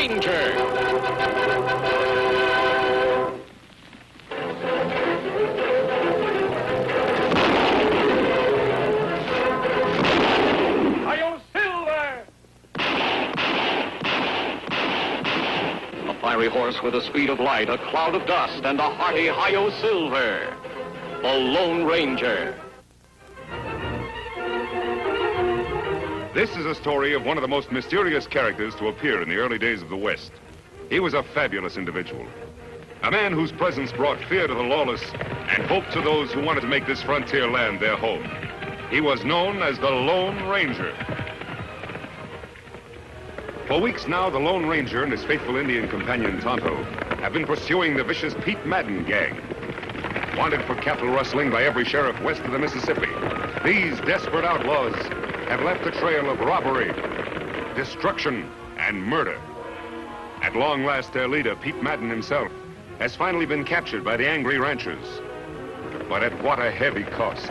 Ranger. Fiery horse with the speed of light, a cloud of dust, and a hearty Hi-Yo Silver, the Lone Ranger. This is a story of one of the most mysterious characters to appear in the early days of the West. He was a fabulous individual, a man whose presence brought fear to the lawless and hope to those who wanted to make this frontier land their home. He was known as the Lone Ranger. For weeks now, the Lone Ranger and his faithful Indian companion, Tonto, have been pursuing the vicious Pete Madden gang. Wanted for cattle rustling by every sheriff west of the Mississippi, these desperate outlaws have left a trail of robbery, destruction, and murder. At long last, their leader, Pete Madden himself, has finally been captured by the angry ranchers. But at what a heavy cost.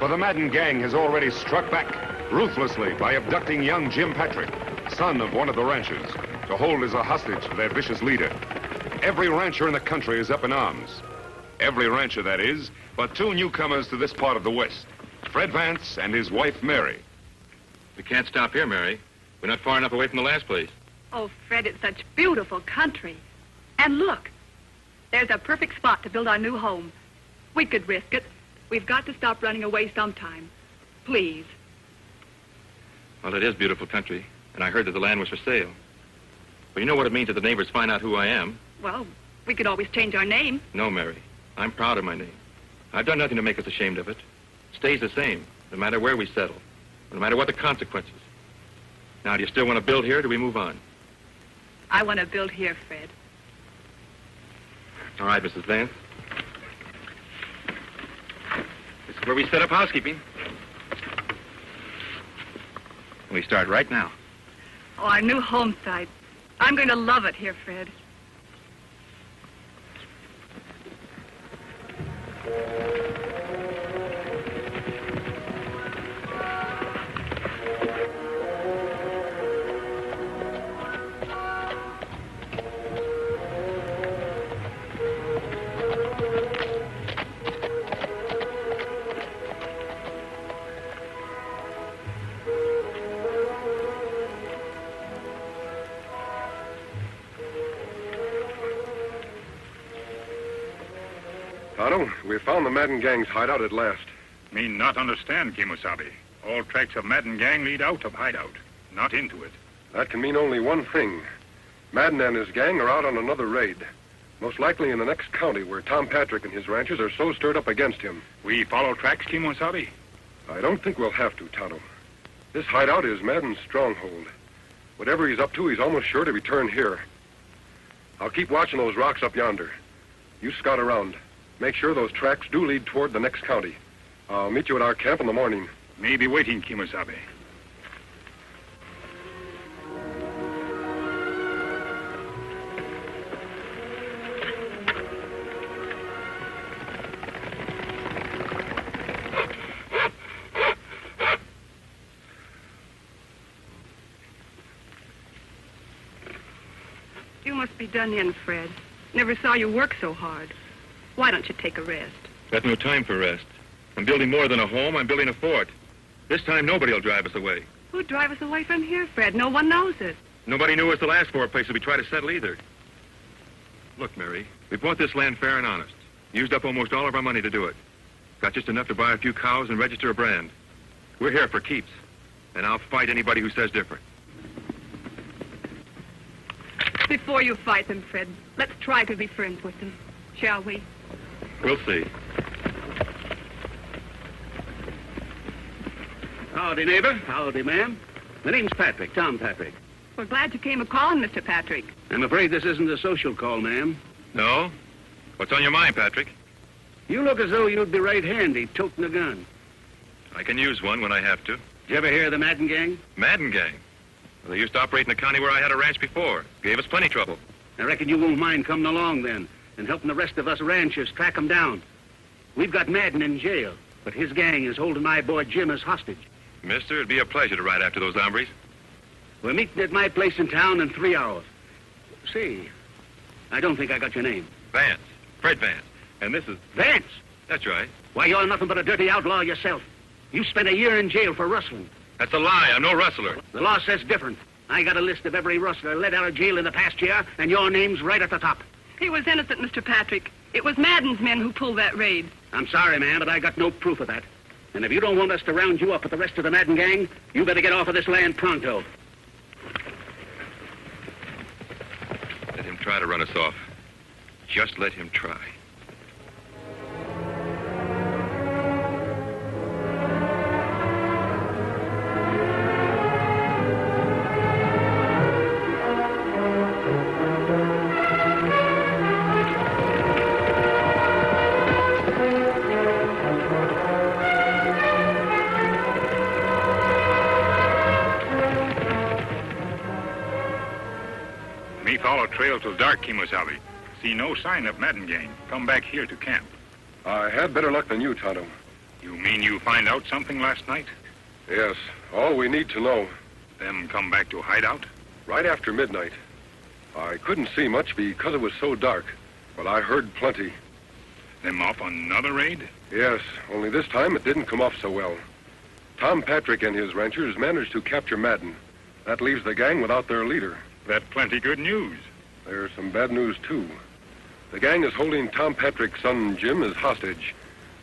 For the Madden gang has already struck back ruthlessly by abducting young Jim Patrick, son of one of the ranchers, to hold as a hostage for their vicious leader. Every rancher in the country is up in arms. Every rancher, that is, but two newcomers to this part of the West, Fred Vance and his wife, Mary. We can't stop here, Mary. We're not far enough away from the last place. Oh, Fred, it's such beautiful country. And look, there's a perfect spot to build our new home. We could risk it. We've got to stop running away sometime. Please. Well, it is beautiful country. And I heard that the land was for sale. But you know what it means if the neighbors find out who I am? Well, we could always change our name. No, Mary. I'm proud of my name. I've done nothing to make us ashamed of it. It stays the same, no matter where we settle, no matter what the consequences. Now, do you still want to build here, or do we move on? I want to build here, Fred. All right, Mrs. Vance. This is where we set up housekeeping. And we start right now. Oh, our new home site. I'm going to love it here, Fred. Tonto, we found the Madden gang's hideout at last. Me not understand, Kimosabe. All tracks of Madden gang lead out of hideout, not into it. That can mean only one thing. Madden and his gang are out on another raid. Most likely in the next county where Tom Patrick and his ranchers are so stirred up against him. We follow tracks, Kimosabe? I don't think we'll have to, Tonto. This hideout is Madden's stronghold. Whatever he's up to, he's almost sure to return here. I'll keep watching those rocks up yonder. You scout around. Make sure those tracks do lead toward the next county. I'll meet you at our camp in the morning. May be waiting, Kimosabe. You must be done in, Fred. Never saw you work so hard. Why don't you take a rest? Got no time for rest. I'm building more than a home. I'm building a fort. This time, nobody will drive us away. Who'd drive us away from here, Fred? No one knows it. Nobody knew us the last 4 places we tried to settle either. Look, Mary, we bought this land fair and honest. Used up almost all of our money to do it. Got just enough to buy a few cows and register a brand. We're here for keeps. And I'll fight anybody who says different. Before you fight them, Fred, let's try to be friends with them, shall we? We'll see. Howdy, neighbor. Howdy, ma'am. My name's Patrick, Tom Patrick. We're glad you came a-calling, Mr. Patrick. I'm afraid this isn't a social call, ma'am. No? What's on your mind, Patrick? You look as though you'd be right handy toting a gun. I can use one when I have to. Did you ever hear of the Madden gang? Madden gang? Well, they used to operate in the county where I had a ranch before. Gave us plenty trouble. I reckon you won't mind coming along then and helping the rest of us ranchers track them down. We've got Madden in jail, but his gang is holding my boy Jim as hostage. Mister, it'd be a pleasure to ride after those hombres. We're meeting at my place in town in 3 hours. See, I don't think I got your name. Vance. Fred Vance. And this is... Vance! That's right. Why, you're nothing but a dirty outlaw yourself. You spent a year in jail for rustling. That's a lie. I'm no rustler. The law says different. I got a list of every rustler let out of jail in the past year, and your name's right at the top. He was innocent, Mr. Patrick. It was Madden's men who pulled that raid. I'm sorry, man, but I got no proof of that. And if you don't want us to round you up with the rest of the Madden gang, you better get off of this land pronto. Let him try to run us off. Just let him try. Me follow trail till dark, Kimosabe. See no sign of Madden gang. Come back here to camp. I had better luck than you, Tonto. You mean you find out something last night? Yes, all we need to know. Then come back to hideout? Right after midnight. I couldn't see much because it was so dark, but I heard plenty. Them off on another raid? Yes, only this time it didn't come off so well. Tom Patrick and his ranchers managed to capture Madden. That leaves the gang without their leader. That's plenty good news. There's some bad news, too. The gang is holding Tom Patrick's son, Jim, as hostage.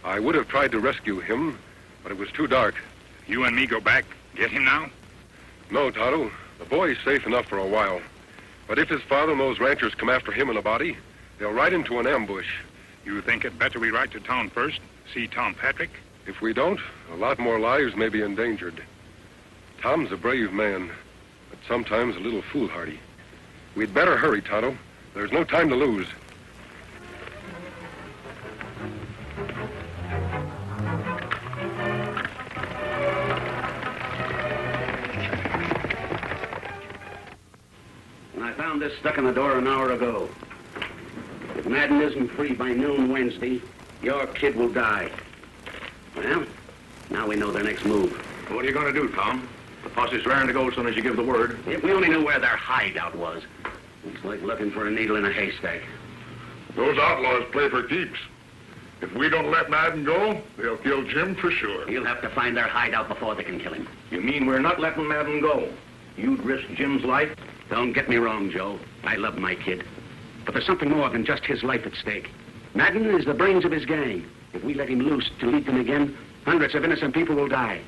I would have tried to rescue him, but it was too dark. You and me go back, get him now? No, Tonto. The boy's safe enough for a while. But if his father and those ranchers come after him in a body, they'll ride into an ambush. You think it better we ride to town first, see Tom Patrick? If we don't, a lot more lives may be endangered. Tom's a brave man, but sometimes a little foolhardy. We'd better hurry, Tonto. There's no time to lose. I found this stuck in the door an hour ago. If Madden isn't free by noon Wednesday, your kid will die. Well, now we know their next move. What are you going to do, Tom? The posse's raring to go as soon as you give the word. If we only knew where their hideout was. It's like looking for a needle in a haystack. Those outlaws play for keeps. If we don't let Madden go, they'll kill Jim for sure. You'll have to find their hideout before they can kill him. You mean we're not letting Madden go? You'd risk Jim's life? Don't get me wrong, Joe. I love my kid. But there's something more than just his life at stake. Madden is the brains of his gang. If we let him loose to lead them again, hundreds of innocent people will die.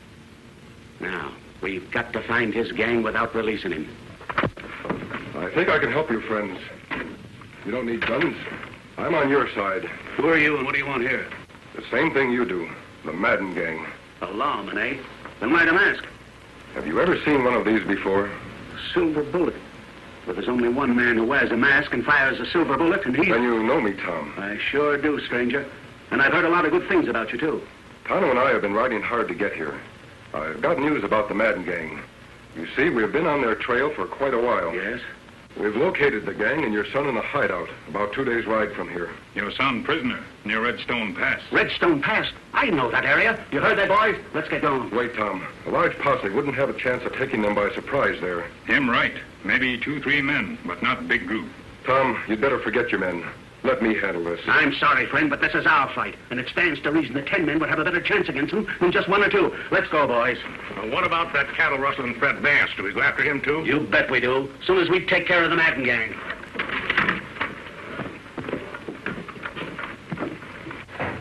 Now, we've got to find his gang without releasing him. I think I can help you, friends. You don't need guns. I'm on your side. Who are you and what do you want here? The same thing you do. The Madden gang. A lawman, eh? Then why the mask? Have you ever seen one of these before? A silver bullet. But there's only one man who wears a mask and fires a silver bullet, and he's... Then you know me, Tom. I sure do, stranger. And I've heard a lot of good things about you, too. Tonto and I have been riding hard to get here. I've got news about the Madden gang. You see, we've been on their trail for quite a while. Yes? We've located the gang and your son in a hideout, about 2 days' ride from here. Your son prisoner near Redstone Pass. Redstone Pass. I know that area. You heard that, boys? Let's get going. Wait, Tom. A large posse wouldn't have a chance of taking them by surprise there. Him right. Maybe 2-3 men, but not big group. Tom, you'd better forget your men. Let me handle this. I'm sorry, friend, but this is our fight, and it stands to reason that 10 men would have a better chance against them than just 1 or 2. Let's go, boys. Well, what about that cattle rustling Fred Vance? Do we go after him, too? You bet we do. As soon as we take care of the Madden gang.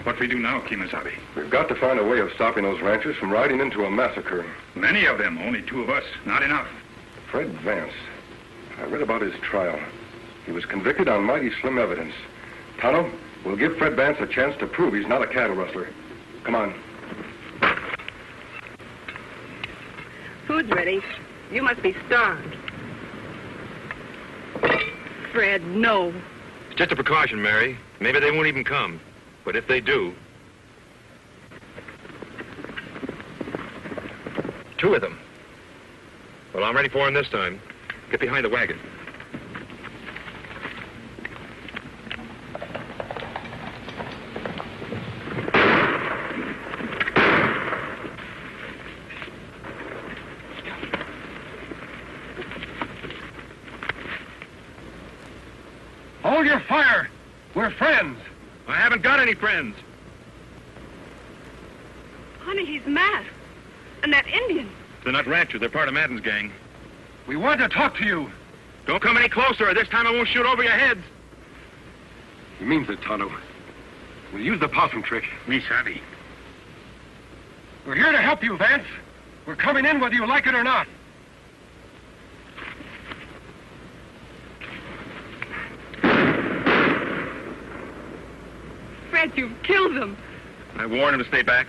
What we do now, Kimosabe? We've got to find a way of stopping those ranchers from riding into a massacre. Many of them, only 2 of us. Not enough. Fred Vance. I read about his trial. He was convicted on mighty slim evidence. Tonto, we'll give Fred Vance a chance to prove he's not a cattle rustler. Come on. Food's ready. You must be starved. Fred, no. It's just a precaution, Mary. Maybe they won't even come. But if they do... 2 of them. Well, I'm ready for them this time. Get behind the wagon. fire. We're friends. I haven't got any friends. Honey, he's masked. And that Indian. They're not ranchers. They're part of Madden's gang. We want to talk to you. Don't come any closer, or this time I won't shoot over your heads. He means it, Tonto. We'll use the possum trick. Me savvy. We're here to help you, Vance. We're coming in whether you like it or not. Fred, you've killed them. I warned him to stay back.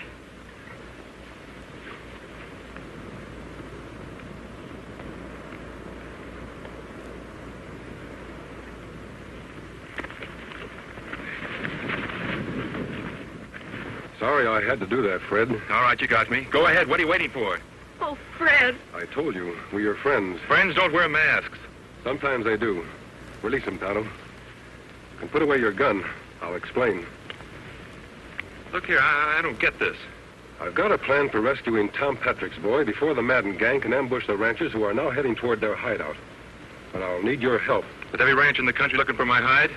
Sorry I had to do that, Fred. All right, you got me. Go ahead. What are you waiting for? Oh, Fred. I told you, we're your friends. Friends don't wear masks. Sometimes they do. Release him, Tonto. And put away your gun. I'll explain. Look here, I don't get this. I've got a plan for rescuing Tom Patrick's boy before the Madden gang can ambush the ranchers who are now heading toward their hideout. But I'll need your help. With every ranch in the country looking for my hide?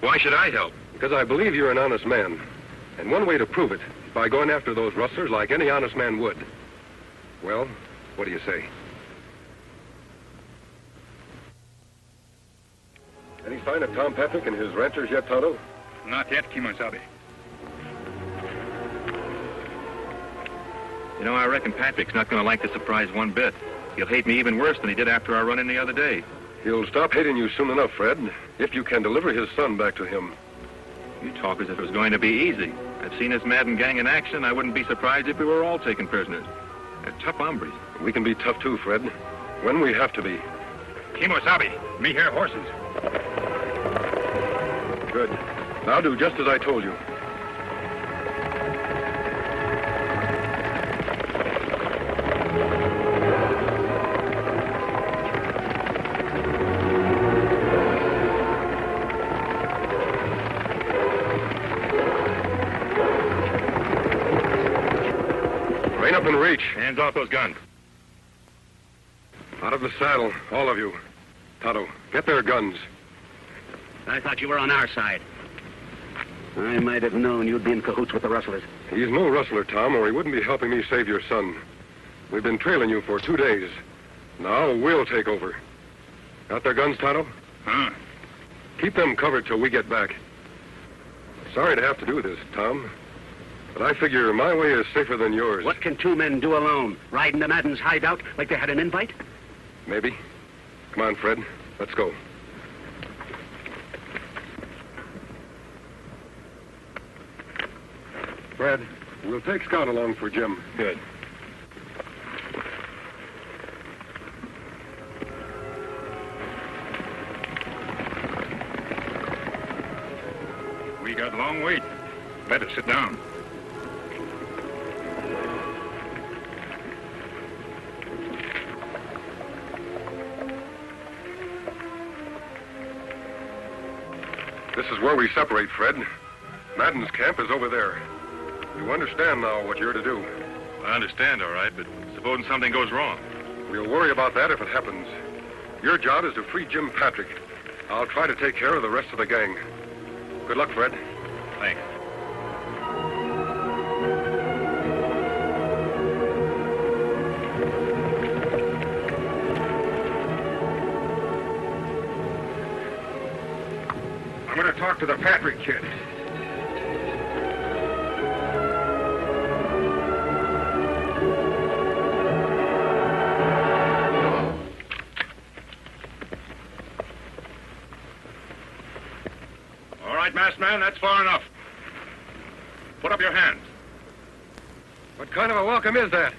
Why should I help? Because I believe you're an honest man. And one way to prove it is by going after those rustlers like any honest man would. Well, what do you say? Any sign of Tom Patrick and his ranchers yet, Tonto? Not yet, Kimosabe. You know, I reckon Patrick's not going to like the surprise one bit. He'll hate me even worse than he did after our run-in the other day. He'll stop hating you soon enough, Fred, if you can deliver his son back to him. You talk as if it was going to be easy. I've seen this Madden gang in action. I wouldn't be surprised if we were all taken prisoners. They're tough hombres. We can be tough too, Fred. When we have to be. Kimosabe, me hear horses. Good. Now do just as I told you. Rein up and reach. Hands off those guns. Out of the saddle, all of you. Tonto, get their guns. I thought you were on our side. I might have known you'd be in cahoots with the rustlers. He's no rustler, Tom, or he wouldn't be helping me save your son. We've been trailing you for 2 days. Now we'll take over. Got their guns, Tonto? Huh? Keep them covered till we get back. Sorry to have to do this, Tom. But I figure my way is safer than yours. What can two men do alone? Ride into Madden's hideout like they had an invite? Maybe. Come on, Fred. Let's go. Fred, we'll take Scout along for Jim. Good. We got a long wait. Better sit down. This is where we separate, Fred. Madden's camp is over there. You understand now what you're to do. I understand, all right, but supposing something goes wrong. We'll worry about that if it happens. Your job is to free Jim Patrick. I'll try to take care of the rest of the gang. Good luck, Fred. Thanks. I'm going to talk to the Patrick kid. All right, masked man, that's far enough. Put up your hands. What kind of a welcome is that?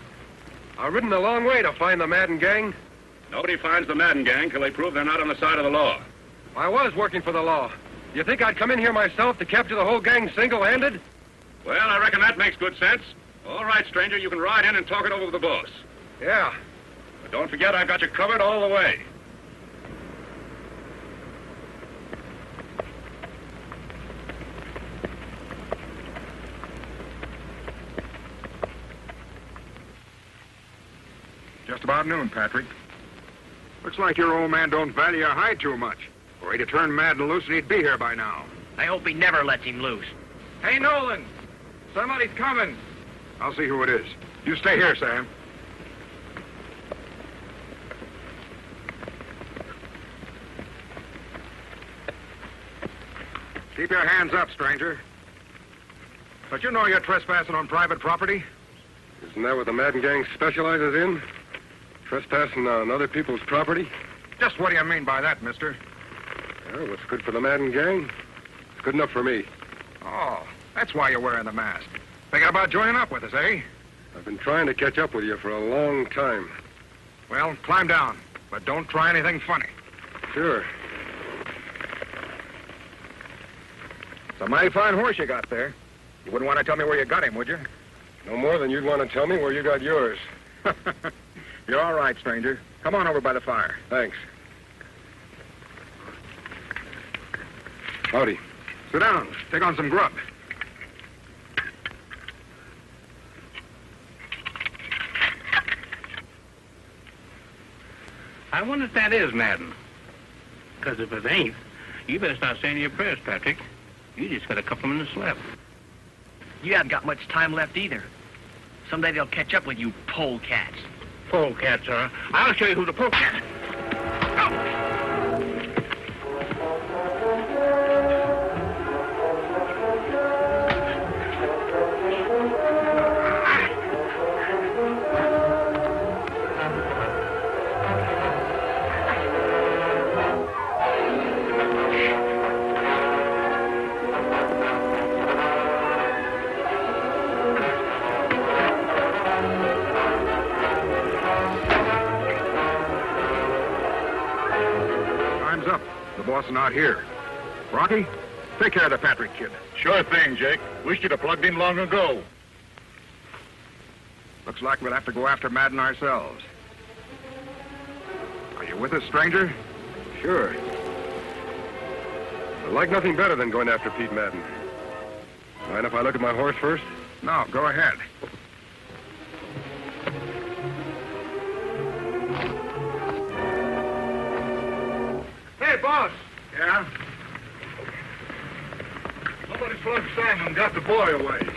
I've ridden a long way to find the Madden gang. Nobody finds the Madden gang till they prove they're not on the side of the law. I was working for the law. You think I'd come in here myself to capture the whole gang single-handed? Well, I reckon that makes good sense. All right, stranger, you can ride in and talk it over with the boss. Yeah. But don't forget, I've got you covered all the way. Just about noon, Patrick. Looks like your old man don't value your hide too much. Ready to turn Madden loose, and he'd be here by now. I hope he never lets him loose. Hey, Nolan! Somebody's coming. I'll see who it is. You stay here, Sam. Keep your hands up, stranger. But you know you're trespassing on private property? Isn't that what the Madden gang specializes in? Trespassing on other people's property? Just what do you mean by that, mister? Well, what's good for the Madden gang? It's good enough for me. Oh, that's why you're wearing the mask. Thinking about joining up with us, eh? I've been trying to catch up with you for a long time. Well, climb down, but don't try anything funny. Sure. It's a mighty fine horse you got there. You wouldn't want to tell me where you got him, would you? No more than you'd want to tell me where you got yours. You're all right, stranger. Come on over by the fire. Thanks. Howdy. Sit down. Take on some grub. I wonder if that is Madden. Because if it ain't, you better start saying your prayers, Patrick. You just got a couple minutes left. You haven't got much time left either. Someday they'll catch up with you polecats. Polecats, huh? I'll show you who the polecat. The boss is not here. Rocky, take care of the Patrick kid. Sure thing, Jake. Wish you'd have plugged in long ago. Looks like we'll have to go after Madden ourselves. Are you with us, stranger? Sure. I like nothing better than going after Pete Madden. Mind if I look at my horse first? No, go ahead. Hey, boss. Yeah? Somebody slugged Sam and got the boy away.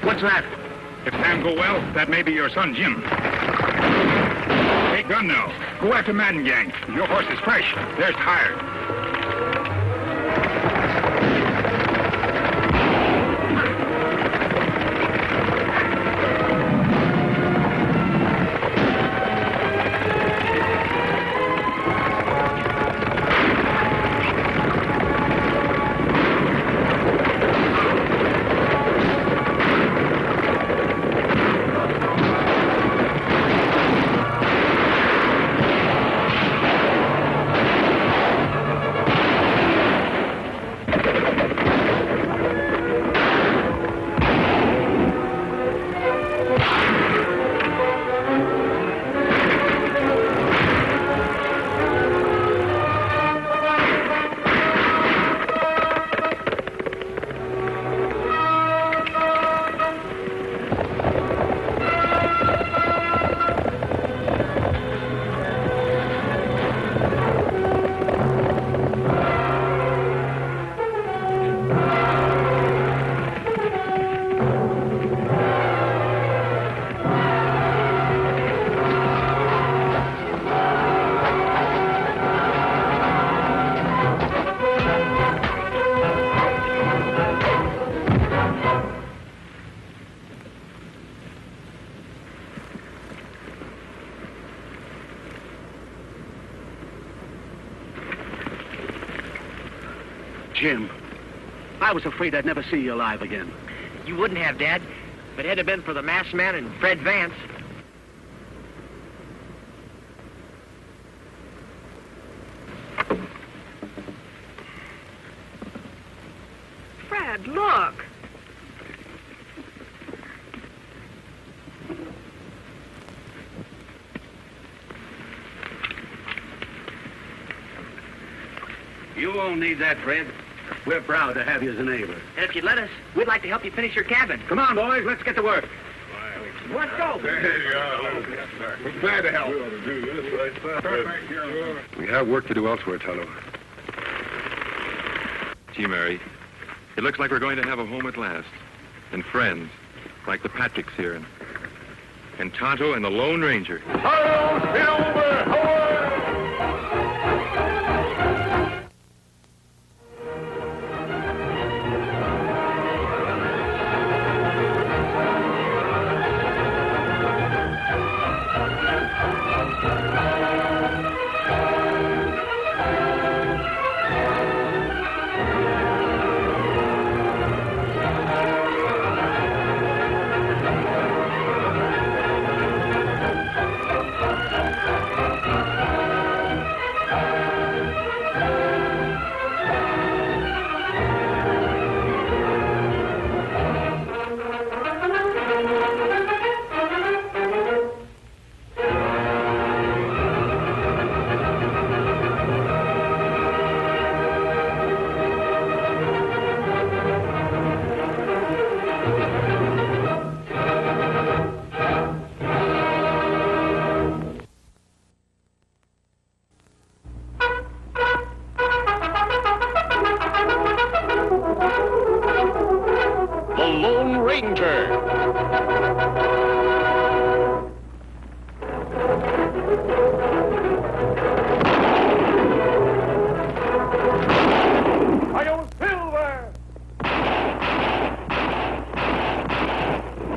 What's that? If Sam go well, that may be your son, Jim. Take gun now. Go after Madden gang. Your horse is fresh. There's tired. Jim, I was afraid I'd never see you alive again. You wouldn't have, Dad, if it hadn't been for the masked man and Fred Vance. Fred, look. You won't need that, Fred. We're proud to have you as a neighbor. And if you'd let us, we'd like to help you finish your cabin. Come on, boys, let's get to work. Let's go. We're glad to help. We have work to do elsewhere, Tonto. Gee, Mary, it looks like we're going to have a home at last. And friends, like the Patricks here. And Tonto and the Lone Ranger.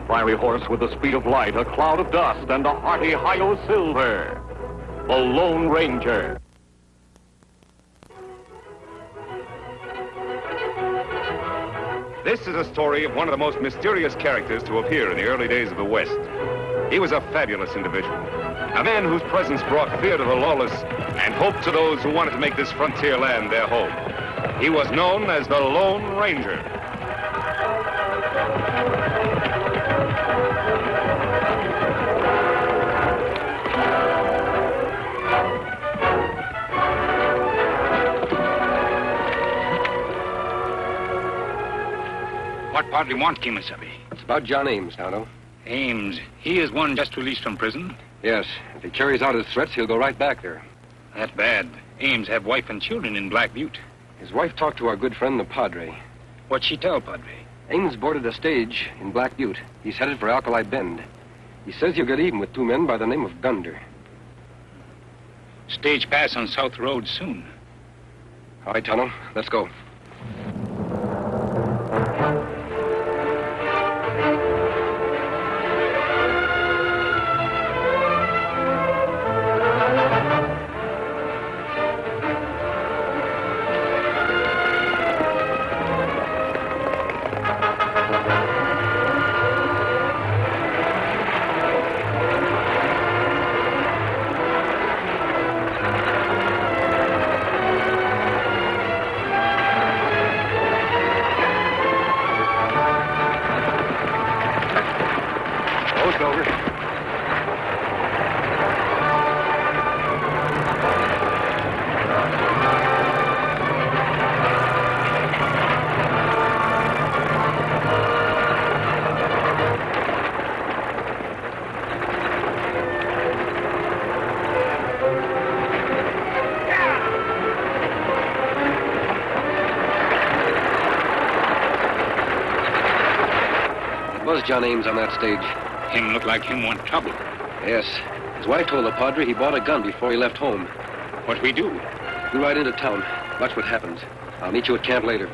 Fiery horse with the speed of light, a cloud of dust, and a hearty Hi-Yo Silver. The Lone Ranger. This is a story of one of the most mysterious characters to appear in the early days of the West. He was a fabulous individual, a man whose presence brought fear to the lawless and hope to those who wanted to make this frontier land their home. He was known as the Lone Ranger. What part do you want, Kimasabi? It's about John Ames, Tonto. Ames. He is one just released from prison. Yes. If he carries out his threats, he'll go right back there. That's bad. Ames have wife and children in Black Butte. His wife talked to our good friend, the Padre. What'd she tell, Padre? Ames boarded a stage in Black Butte. He's headed for Alkali Bend. He says he'll get even with two men by the name of Gunder. Stage pass on South Road soon. All right, Tonto. Let's go. Was John Ames on that stage? Him look like him want trouble. Yes. His wife told the Padre he bought a gun before he left home. What we do? We ride into town. Watch what happens. I'll meet you at camp later.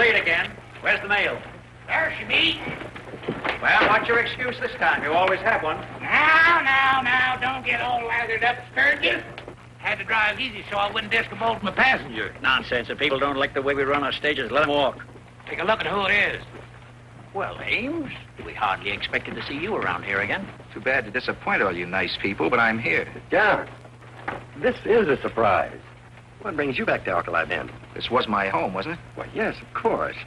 late again. Where's the mail? There she be. Well, what's your excuse this time? You always have one. Now, don't get all lathered up, Sturgis. Had to drive easy so I wouldn't discommode my passenger. Nonsense. If people don't like the way we run our stages, let them walk. Take a look at who it is. Well, Ames, we hardly expected to see you around here again. Too bad to disappoint all you nice people, but I'm here. Yeah. This is a surprise. What brings you back to Alkali Bend? This was my home, wasn't it? Well, yes, of course.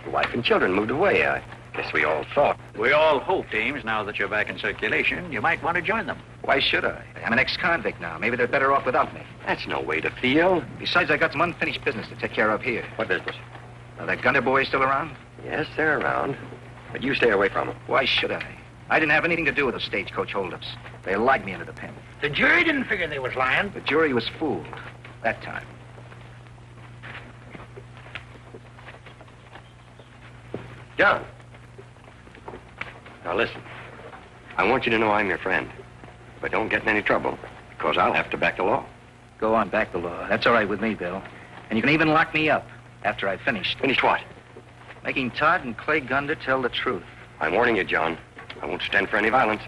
Your wife and children moved away. I guess we all thought. We all hoped, Ames, now that you're back in circulation, you might want to join them. Why should I? I'm an ex-convict now. Maybe they're better off without me. That's no way to feel. Besides, I got some unfinished business to take care of here. What business? Are that Gunner boys still around? Yes, they're around. But you stay away from them. Why should I? I didn't have anything to do with the stagecoach holdups. They lied me into the pen. The jury didn't figure they was lying. The jury was fooled. That time. John. Now listen. I want you to know I'm your friend. But don't get in any trouble, because I'll have to back the law. Go on, back the law. That's all right with me, Bill. And you can even lock me up after I've finished. Finished what? Making Todd and Clay Gunder tell the truth. I'm warning you, John. I won't stand for any violence.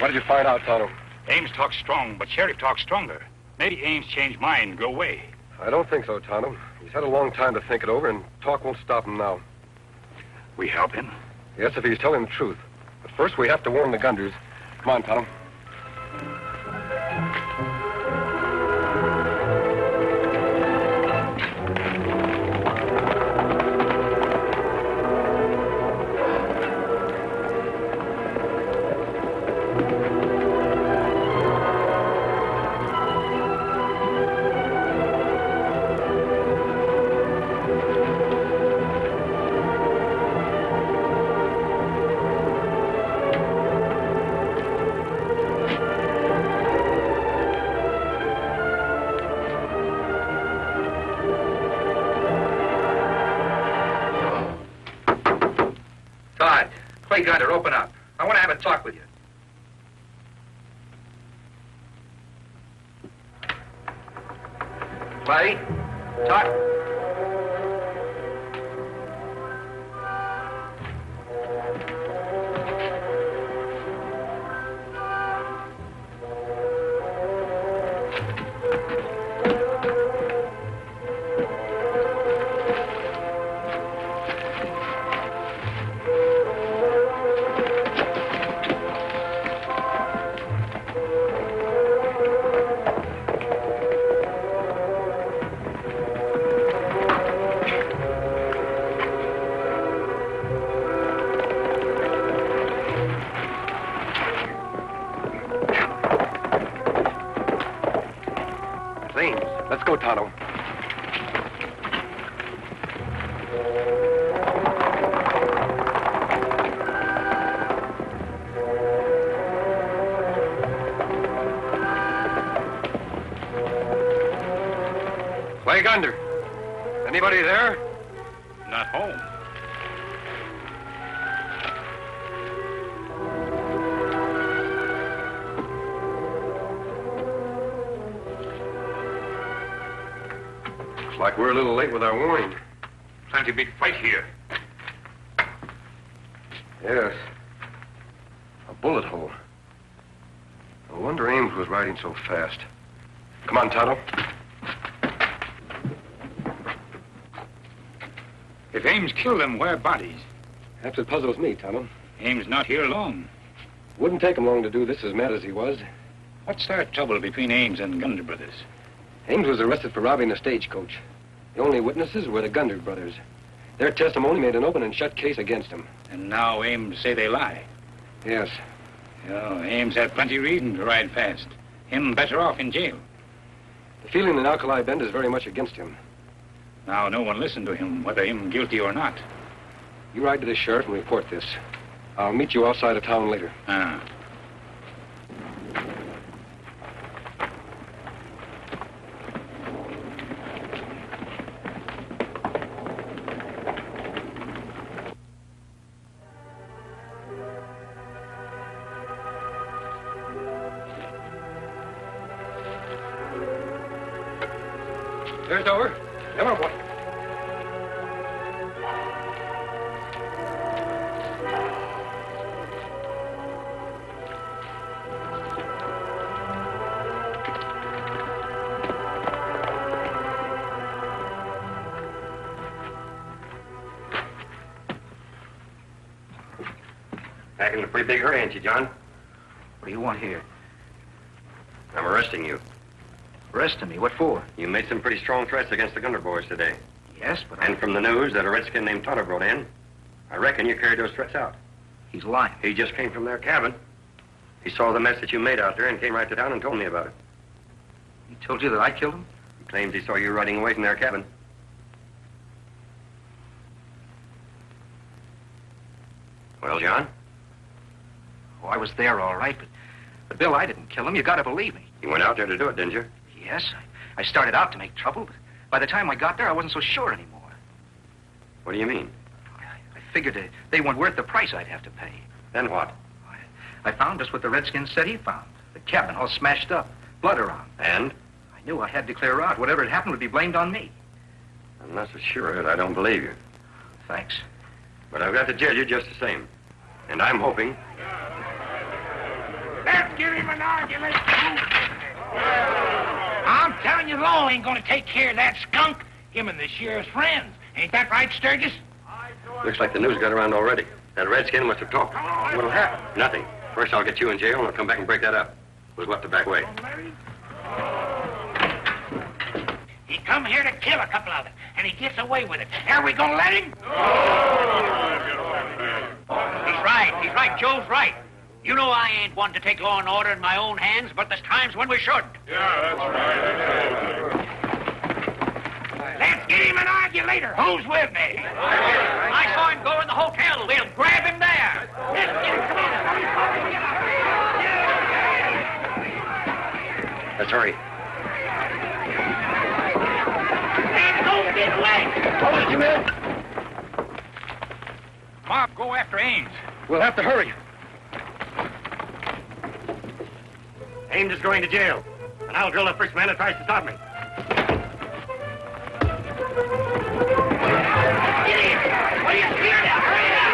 What did you find out, Tonto? Ames talks strong, but Sheriff talks stronger. Maybe Ames changed mind and go away. I don't think so, Tonto. He's had a long time to think it over, and talk won't stop him now. We help him? Yes, if he's telling the truth. But first, we have to warn the Gunders. Come on, Tonto. Clay Gunder, open up. I want to have a talk with you. Clay? Talk. Let's go, Tonto. Clay Gunder. Anybody there? Not home. Looks like we're a little late with our warning. Plenty big fight here. Yes. A bullet hole. No wonder Ames was riding so fast. Come on, Tonto. If Ames killed them, where are bodies? That's what puzzles me, Tonto. Ames not here alone. Wouldn't take him long to do this as mad as he was. What's our trouble between Ames and Gunder brothers? Ames was arrested for robbing a stagecoach. The only witnesses were the Gunder brothers. Their testimony made an open and shut case against him. And now Ames say they lie. Yes. Ames had plenty reason to ride fast. Him better off in jail. The feeling in Alkali Bend is very much against him. Now no one listened to him, whether him guilty or not. You ride to the sheriff and report this. I'll meet you outside of town later. Ah. Here's over. Come on, boy. Back in a pretty big hurry, ain't you, John? What do you want here? I'm arresting you. Arresting me? What for? You made some pretty strong threats against the Gunner boys today. Yes, but And from the news that a redskin named Tonto brought in, I reckon you carried those threats out. He's lying. He just came from their cabin. He saw the mess that you made out there and came right to town and told me about it. He told you that I killed him? He claims he saw you riding away from their cabin. Well, John? Oh, I was there all right, but Bill, I didn't kill him. You gotta believe me. You went out there to do it, didn't you? Yes, I started out to make trouble, but by the time I got there, I wasn't so sure anymore. What do you mean? I figured they weren't worth the price I'd have to pay. Then what? I found just what the Redskin said he found. The cabin all smashed up, blood around. And? I knew I had to clear out. Whatever had happened would be blamed on me. I'm not so sure of it. I don't believe you. Thanks. But I've got to jail you just the same. And I'm hoping... Let's give him an argument. I'm telling you, law ain't gonna take care of that skunk. Him and the sheriff's friends. Ain't that right, Sturgis? Looks like the news got around already. That redskin must have talked. What'll happen? Nothing. First, I'll get you in jail, and I'll come back and break that up. Who's left the back way? He come here to kill a couple of them, and he gets away with it. Are we gonna let him? He's right. He's right. Joe's right. You know I ain't one to take law and order in my own hands, but there's times when we should. Yeah, that's right. Let's get him and argue later. Who's with me? I saw him go in the hotel. We'll grab him there. Let's get him. Come on. Let's hurry. Don't get away. Hold it, you men. Bob, go after Ames. We'll have to hurry. Ames is going to jail, and I'll drill the first man that tries to stop me. Get him. What are you scared of? Hurry it up.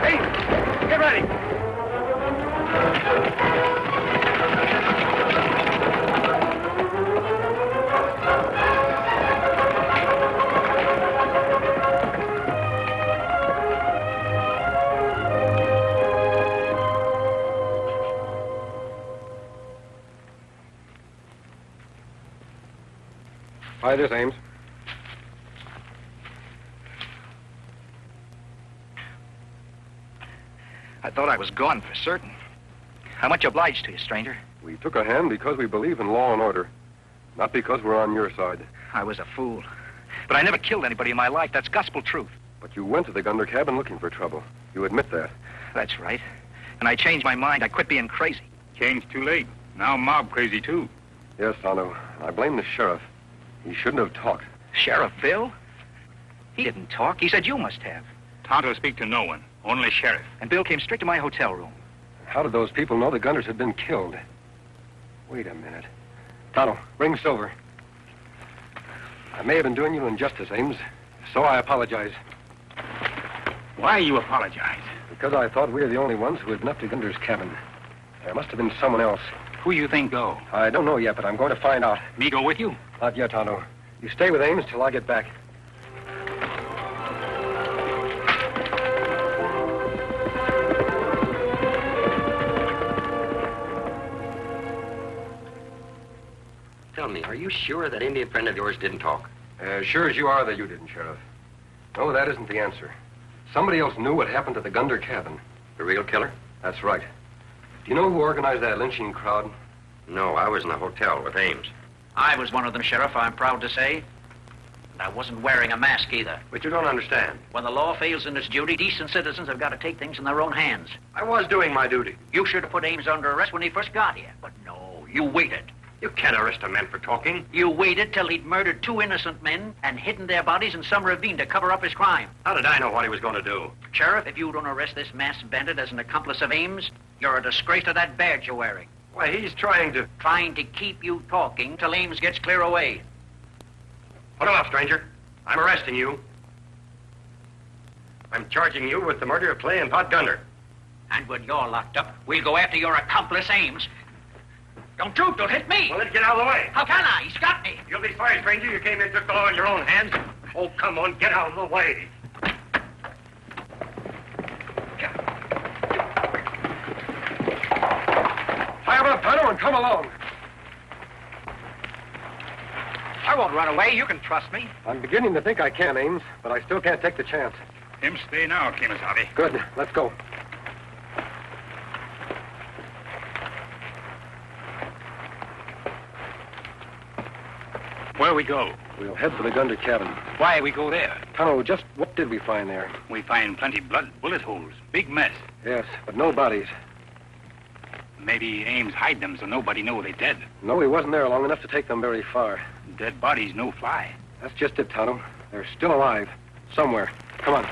Hey, get ready. Hi, this Ames. I thought I was gone for certain. How much obliged to you, stranger? We took a hand because we believe in law and order, not because we're on your side. I was a fool. But I never killed anybody in my life. That's gospel truth. But you went to the Gunner cabin looking for trouble. You admit that. That's right. And I changed my mind. I quit being crazy. Changed too late. Now mob crazy, too. Yes, Tonto. I blame the sheriff. He shouldn't have talked. Sheriff Bill? He didn't talk. He said you must have. Tonto speak to no one. Only sheriff. And Bill came straight to my hotel room. How did those people know the Gunners had been killed? Wait a minute. Tonto, bring Silver. I may have been doing you injustice, Ames, so I apologize. Why you apologize? Because I thought we were the only ones who had been up to Gunner's cabin. There must have been someone else. Who you think go? I don't know yet, but I'm going to find out. Me go with you? Not yet, Tonto. You stay with Ames till I get back. Tell me, are you sure that Indian friend of yours didn't talk? As sure as you are that you didn't, Sheriff. No, that isn't the answer. Somebody else knew what happened to the Gunner cabin. The real killer? That's right. Do you know who organized that lynching crowd? No, I was in the hotel with Ames. I was one of them, Sheriff, I'm proud to say. And I wasn't wearing a mask either. But you don't understand. When the law fails in its duty, decent citizens have got to take things in their own hands. I was doing my duty. You should have put Ames under arrest when he first got here. But no, You waited. You can't arrest a man for talking. You waited till he'd murdered 2 innocent men and hidden their bodies in some ravine to cover up his crime. How did I know what he was going to do? Sheriff, if you don't arrest this masked bandit as an accomplice of Ames, you're a disgrace to that badge you're wearing. Why, he's trying to... Trying to keep you talking till Ames gets clear away. Put him up, stranger. I'm arresting you. I'm charging you with the murder of Clay and Pod Gunner. And when you're locked up, we'll go after your accomplice, Ames. Don't shoot, don't hit me. Well, let's get out of the way. How can I? He's got me. You'll be sorry, stranger. You came here and took the law in your own hands. Oh, come on, get out of the way. Fire up, Tonto, and come along. I won't run away. You can trust me. I'm beginning to think I can, Ames, but I still can't take the chance. Him stay now, Kemosabe. Good. Let's go. Where we go? We'll head for the Gunter cabin. Why we go there? Tonto, just what did we find there? We find plenty blood, bullet holes, big mess. Yes, but no bodies. Maybe Ames hide them so nobody know they dead. No, he wasn't there long enough to take them very far. Dead bodies no fly. That's just it, Tonto. They're still alive. Somewhere. Come on.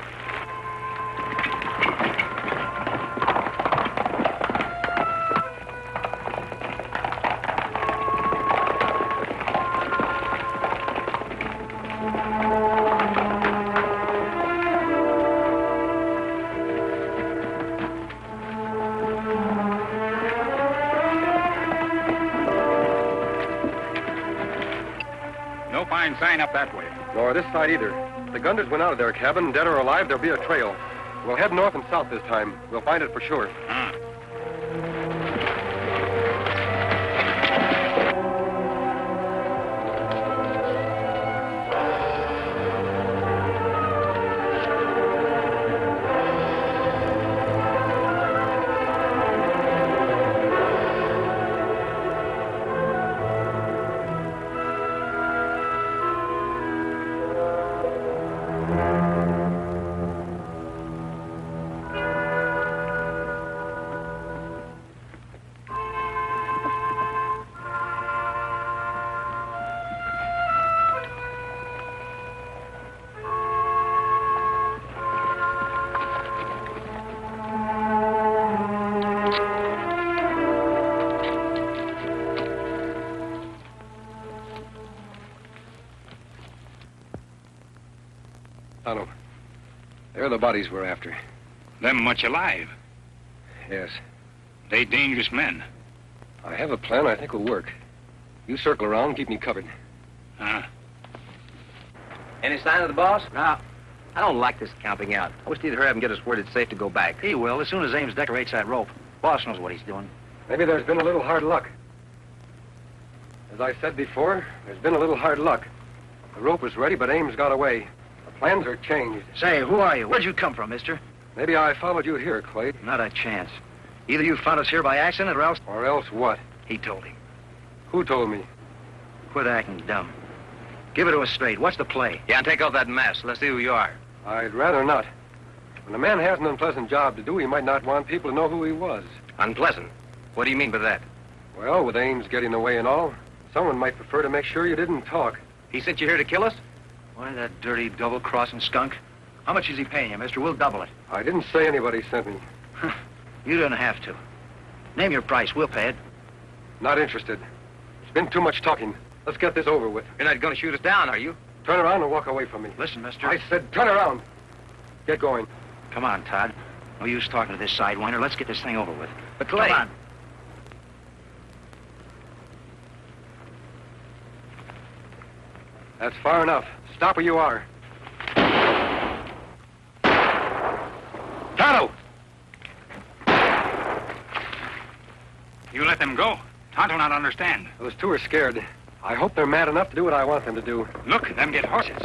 No fine sign up that way. Nor this side either. The Gunners went out of their cabin. Dead or alive, there'll be a trail. We'll head north and south this time. We'll find it for sure. Tonto, they're the bodies we're after. Them much alive. Yes. They dangerous men. I have a plan I think will work. You circle around and keep me covered. Any sign of the boss? No. I don't like this camping out. I wish they'd hurry up and get us word it's safe to go back. He will, as soon as Ames decorates that rope. Boss knows what he's doing. Maybe there's been a little hard luck. As I said before, there's been a little hard luck. The rope was ready, but Ames got away. The plans are changed. Say, who are you? Where'd you come from, mister? Maybe I followed you here, Clay. Not a chance. Either you found us here by accident or else... Or else what? He told him. Who told me? Quit acting dumb. Give it to us straight. What's the play? Yeah, and take off that mask. Let's see who you are. I'd rather not. When a man has an unpleasant job to do, he might not want people to know who he was. Unpleasant? What do you mean by that? Well, with Ames getting away and all, someone might prefer to make sure you didn't talk. He sent you here to kill us? Why, that dirty, double-crossing skunk. How much is he paying you, mister? We'll double it. I didn't say anybody sent me. You don't have to. Name your price. We'll pay it. Not interested. It's been too much talking. Let's get this over with. You're not going to shoot us down, are you? Turn around and walk away from me. Listen, mister. I said turn around. Get going. Come on, Todd. No use talking to this sidewinder. Let's get this thing over with. But Clay... Come on. That's far enough. Stop where you are. Tonto! You let them go. Tonto not understand. Those two are scared. I hope they're mad enough to do what I want them to do. Look, them get horses.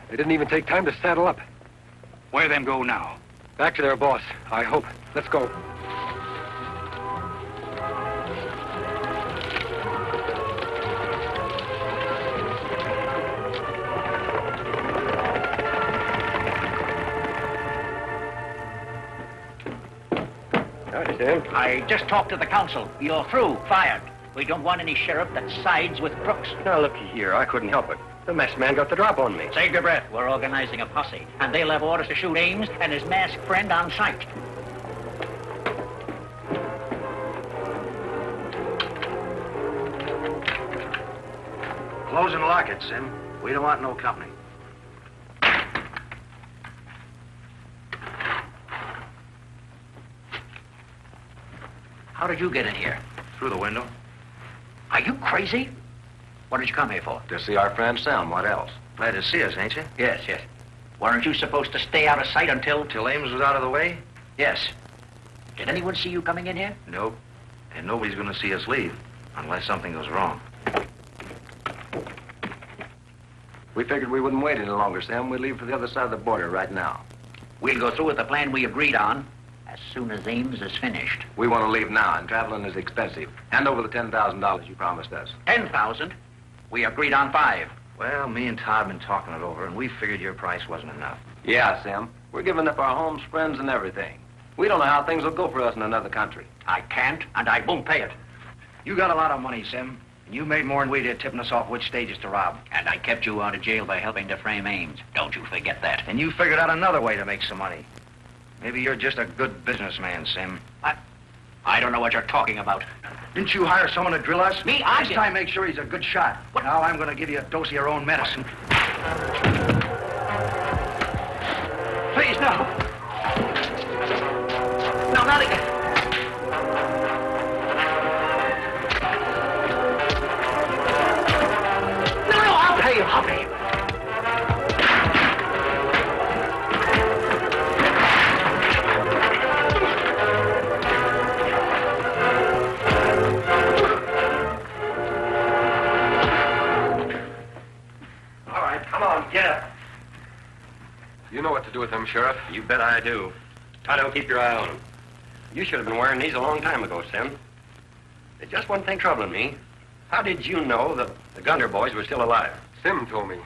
They didn't even take time to saddle up. Where them go now? Back to their boss, I hope. Let's go. Sam? I just talked to the council. You're through, fired. We don't want any sheriff that sides with crooks. Now, looky here. I couldn't help it. The masked man got the drop on me. Save your breath. We're organizing a posse, and they'll have orders to shoot Ames and his masked friend on sight. Close and lock it, Sim. We don't want no company. How did you get in here? Through the window. Are you crazy? What did you come here for? To see our friend Sam. What else? Glad to see us, ain't you? Yes, yes. Weren't you supposed to stay out of sight until... Till Ames was out of the way? Yes. Did anyone see you coming in here? Nope. And nobody's gonna see us leave, unless something goes wrong. We figured we wouldn't wait any longer, Sam. We'd leave for the other side of the border right now. We'll go through with the plan we agreed on as soon as Ames is finished. We want to leave now, and traveling is expensive. Hand over the $10,000 you promised us. 10,000? We agreed on 5. Well, me and Todd been talking it over, and we figured your price wasn't enough. Yeah, Sam. We're giving up our homes, friends, and everything. We don't know how things will go for us in another country. I can't, and I won't pay it. You got a lot of money, Sim. And you made more than we did tipping us off which stages to rob. And I kept you out of jail by helping to frame Ames. Don't you forget that. And you figured out another way to make some money. Maybe you're just a good businessman, Sim. I don't know what you're talking about. Didn't you hire someone to drill us? Me? I This did. time, make sure he's a good shot. Now I'm going to give you a dose of your own medicine. Please, no. No, not again. No, I'll pay you. I'll pay you. All right, come on, get up. You know what to do with them, Sheriff. You bet I do. Tonto, keep your eye on him. You should have been wearing these a long time ago, Sim. There's just one thing troubling me. How did you know that the Gunner boys were still alive? Sim told me.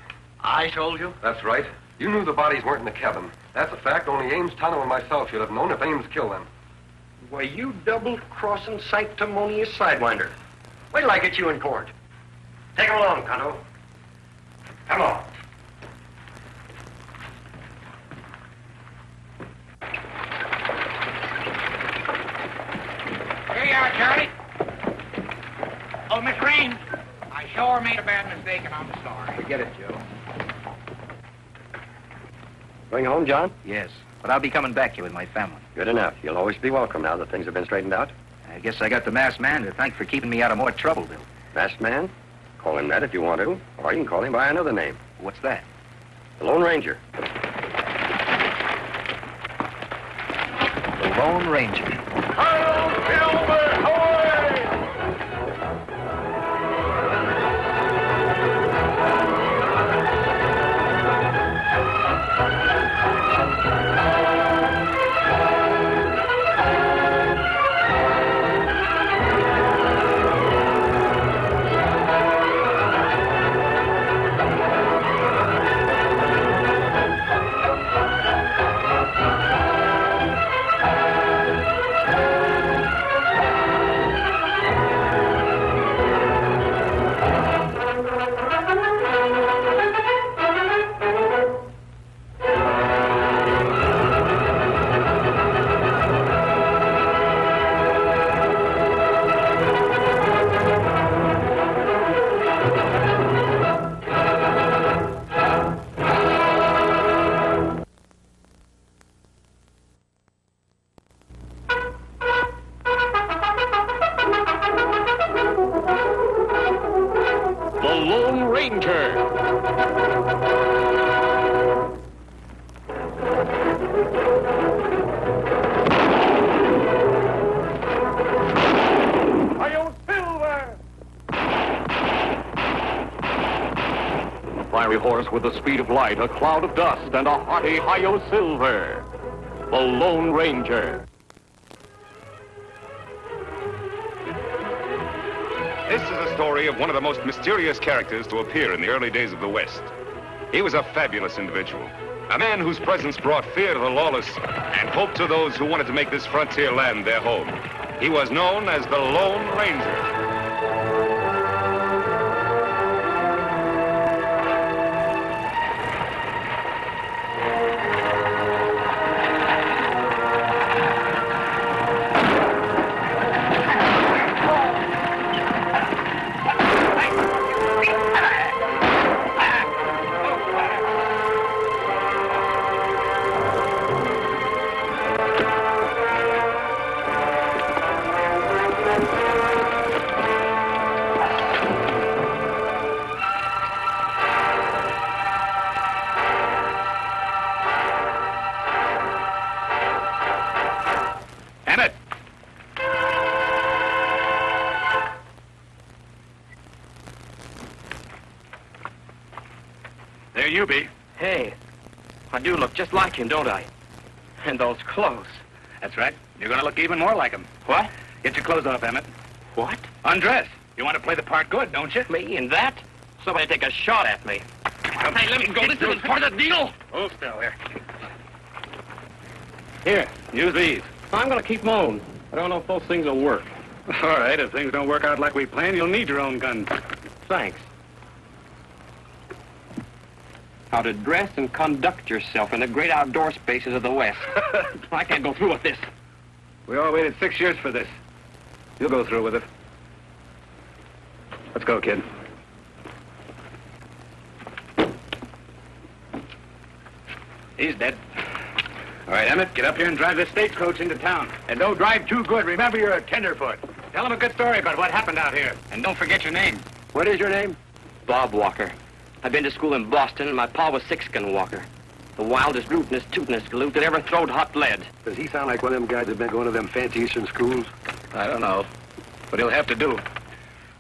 I told you? That's right. You knew the bodies weren't in the cabin. That's a fact only Ames, Tonto, and myself should have known if Ames killed them. Why, you double-crossing, sanctimonious sidewinder. Wait till I get you in court. Take him along, Tonto. Come on. Here you are, Charlie. Oh, Miss Rain, I sure made a bad mistake, and I'm sorry. Forget it, Joe. Going home, John? Yes, but I'll be coming back here with my family. Good enough. You'll always be welcome now that things have been straightened out. I guess I got the masked man to thank for keeping me out of more trouble, Bill. Masked man? Call him that if you want to. Or you can call him by another name. What's that? The Lone Ranger. The Lone Ranger. The Lone Ranger. A fiery horse with the speed of light, a cloud of dust, and a hearty hi-yo silver. The Lone Ranger. This is a story of one of the most mysterious characters to appear in the early days of the West. He was a fabulous individual, A man whose presence brought fear to the lawless and hope to those who wanted to make this frontier land their home. He was known as the Lone Ranger. Emmett! There you be. Hey, I do look just like him, don't I? And those clothes. That's right. You're going to look even more like him. What? Get your clothes off, Emmett. What? Undress. You want to play the part good, don't you? Me and that? Somebody take a shot at me. Hey, let me go. This isn't part of the deal. Hold still there. Here, use these. I'm going to keep my own. I don't know if those things will work. All right, if things don't work out like we planned, you'll need your own gun. Thanks. How to dress and conduct yourself in the great outdoor spaces of the West. I can't go through with this. We all waited 6 years for this. You'll go through with it. Let's go, kid. He's dead. All right, Emmett, get up here and drive this stagecoach into town. And don't drive too good. Remember, you're a tenderfoot. Tell him a good story about what happened out here. And don't forget your name. What is your name? Bob Walker. I've been to school in Boston, and my pa was Sixgun Walker. The wildest, rootinest, tootinest galoot that ever throwed hot lead. Does he sound like one of them guys that been going to them fancy Eastern schools? I don't know. But he'll have to do.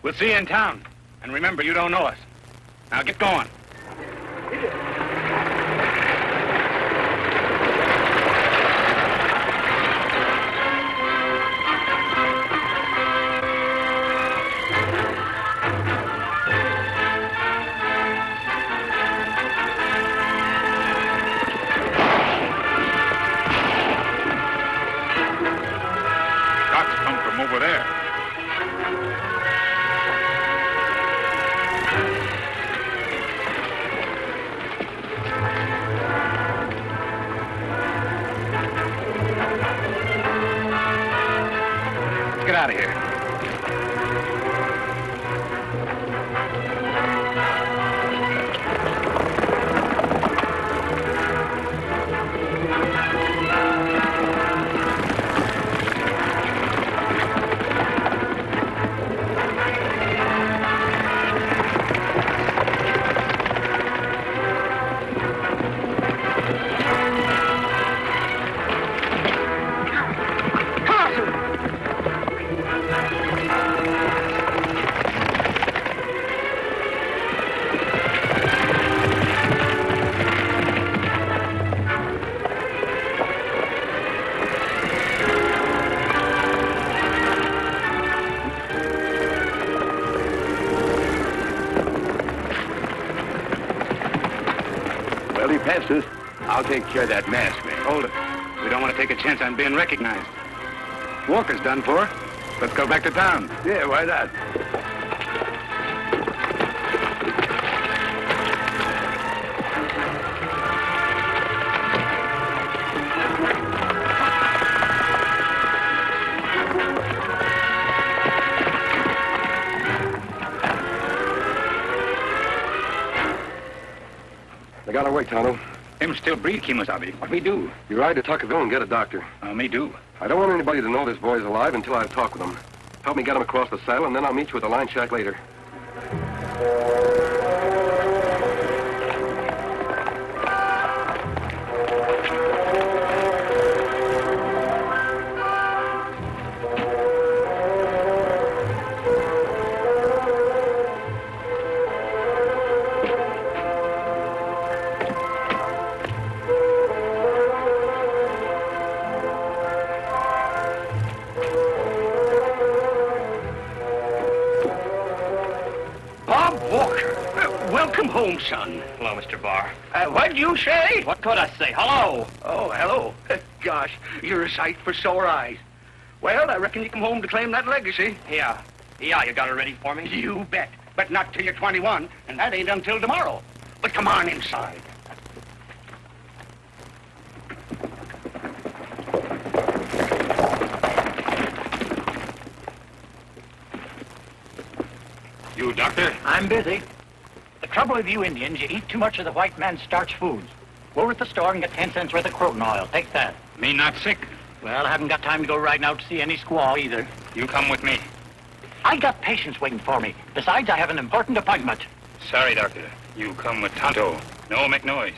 We'll see you in town. And remember, you don't know us. Now get going. Shots come from over there. Let's get out of here. Well, he passes. I'll take care of that mask, man. Hold it. We don't want to take a chance on being recognized. Walker's done for. Let's go back to town. Yeah, why not? I got away, Tonto. Him still breathe, Kimosabe. What we do? You ride to Tuckerville and get a doctor. Me do. I don't want anybody to know this boy's alive until I've talked with him. Help me get him across the saddle, and then I'll meet you at the line shack later. Bob Walker. Welcome home, son. Hello, Mr. Barr. What'd you say? What could I say? Hello. Oh, hello. Gosh, you're a sight for sore eyes. Well, I reckon you come home to claim that legacy. Yeah. Yeah, you got it ready for me? You bet. But not till you're 21, and that ain't until tomorrow. But come on inside. You, Doctor? I'm busy. The trouble with you Indians, you eat too much of the white man's starch foods. Go over to the store and get 10 cents worth of croton oil. Take that. Me not sick. Well, I haven't got time to go riding out to see any squaw either. You come with me. I got patients waiting for me. Besides, I have an important appointment. Sorry, Doctor. You come with Tonto. No make noise.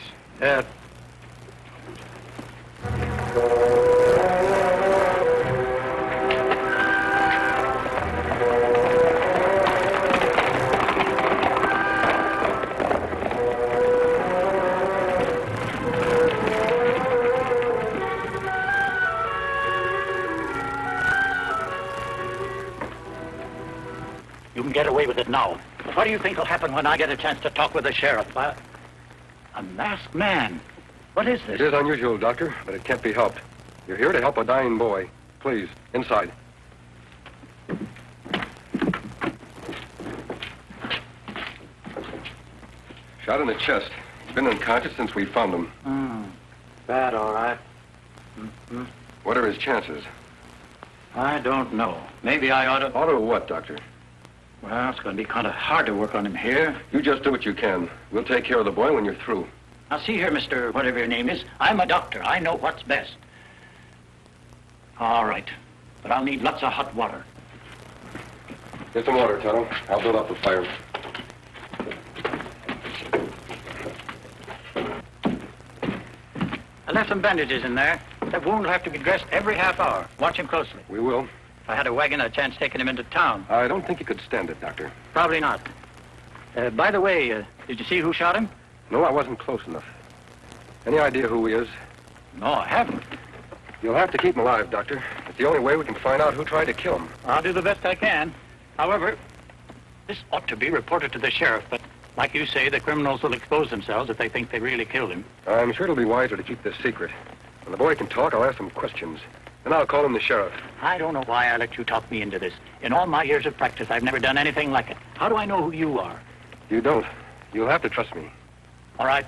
You can get away with it now. But what do you think will happen when I get a chance to talk with the sheriff? A masked man. What is this? It is unusual, Doctor, but it can't be helped. You're here to help a dying boy. Please, inside. Shot in the chest. He's been unconscious since we found him. Bad, all right. What are his chances? I don't know. Maybe I ought to... Ought to what, Doctor? Well, it's going to be kind of hard to work on him here. You just do what you can. We'll take care of the boy when you're through. Now, see here, Mr. Whatever your name is. I'm a doctor. I know what's best. All right. But I'll need lots of hot water. Get some water, Tonto. I'll build up the fire. I left some bandages in there. That wound will have to be dressed every half hour. Watch him closely. We will. If I had a wagon, I'd chance taking him into town. I don't think you could stand it, Doctor. Probably not. By the way, did you see who shot him? No, I wasn't close enough. Any idea who he is? No, I haven't. You'll have to keep him alive, Doctor. It's the only way we can find out who tried to kill him. I'll do the best I can. However, this ought to be reported to the sheriff, but like you say, the criminals will expose themselves if they think they really killed him. I'm sure it'll be wiser to keep this secret. When the boy can talk, I'll ask him questions. Then I'll call him the sheriff. I don't know why I let you talk me into this. In all my years of practice, I've never done anything like it. How do I know who you are? You don't. You'll have to trust me. All right.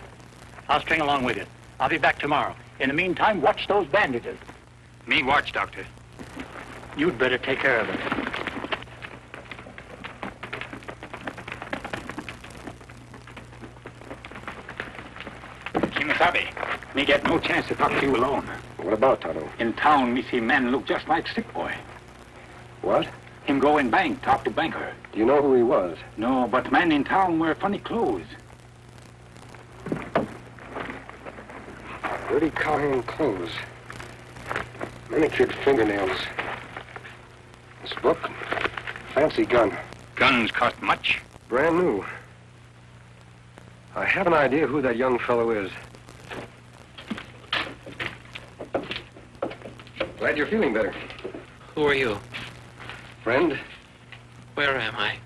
I'll string along with you. I'll be back tomorrow. In the meantime, watch those bandages. Me watch, Doctor. You'd better take care of it. Kimasabi, me get no chance to talk to you alone. What about, Tonto? In town, me see men look just like sick boy. What? Him go in bank, talk to banker. Do you know who he was? No, but men in town wear funny clothes. Dirty cowhand clothes. Manicured fingernails. This book. Fancy gun. Guns cost much? Brand new. I have an idea who that young fellow is. Glad you're feeling better. Who are you? Friend, Where am I?